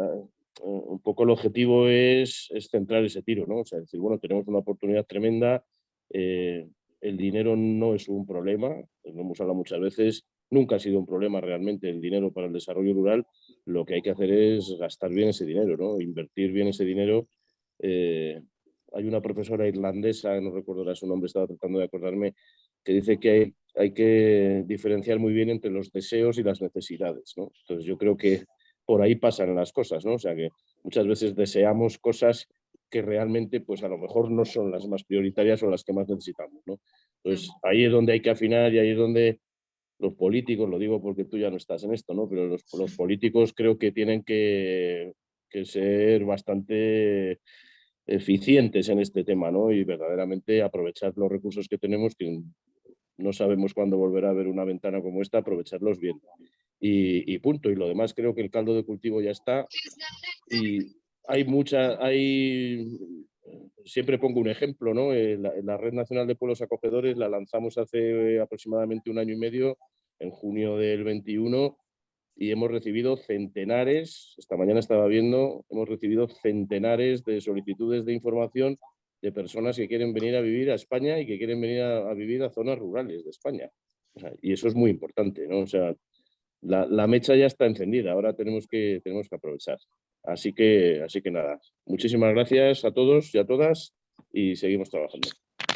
un poco el objetivo es centrar ese tiro, ¿no? O sea, decir, bueno, tenemos una oportunidad tremenda. El dinero no es un problema, lo hemos hablado muchas veces, nunca ha sido un problema realmente el dinero para el desarrollo rural. Lo que hay que hacer es gastar bien ese dinero, ¿no? Invertir bien ese dinero. Hay una profesora irlandesa, no recuerdo ahora su nombre, estaba tratando de acordarme, que dice que hay que diferenciar muy bien entre los deseos y las necesidades, ¿no? Entonces yo creo que por ahí pasan las cosas, ¿no? O sea que muchas veces deseamos cosas que realmente pues a lo mejor no son las más prioritarias o las que más necesitamos, ¿no? Entonces ahí es donde hay que afinar y ahí es donde los políticos, lo digo porque tú ya no estás en esto, ¿no? Pero los políticos creo que tienen que ser bastante eficientes en este tema, ¿no? Y verdaderamente aprovechar los recursos que tenemos, que no sabemos cuándo volverá a haber una ventana como esta, aprovecharlos bien. Y punto. Y lo demás creo que el caldo de cultivo ya está. Y siempre pongo un ejemplo, ¿no? La Red Nacional de Pueblos Acogedores la lanzamos hace aproximadamente 1 año y medio, en junio del 21, y hemos recibido centenares, esta mañana estaba viendo, hemos recibido centenares de solicitudes de información de personas que quieren venir a vivir a España y que quieren venir a vivir a zonas rurales de España. O sea, y eso es muy importante, ¿no? O sea, la mecha ya está encendida, ahora tenemos que aprovechar. Así que nada, muchísimas gracias a todos y a todas y seguimos trabajando.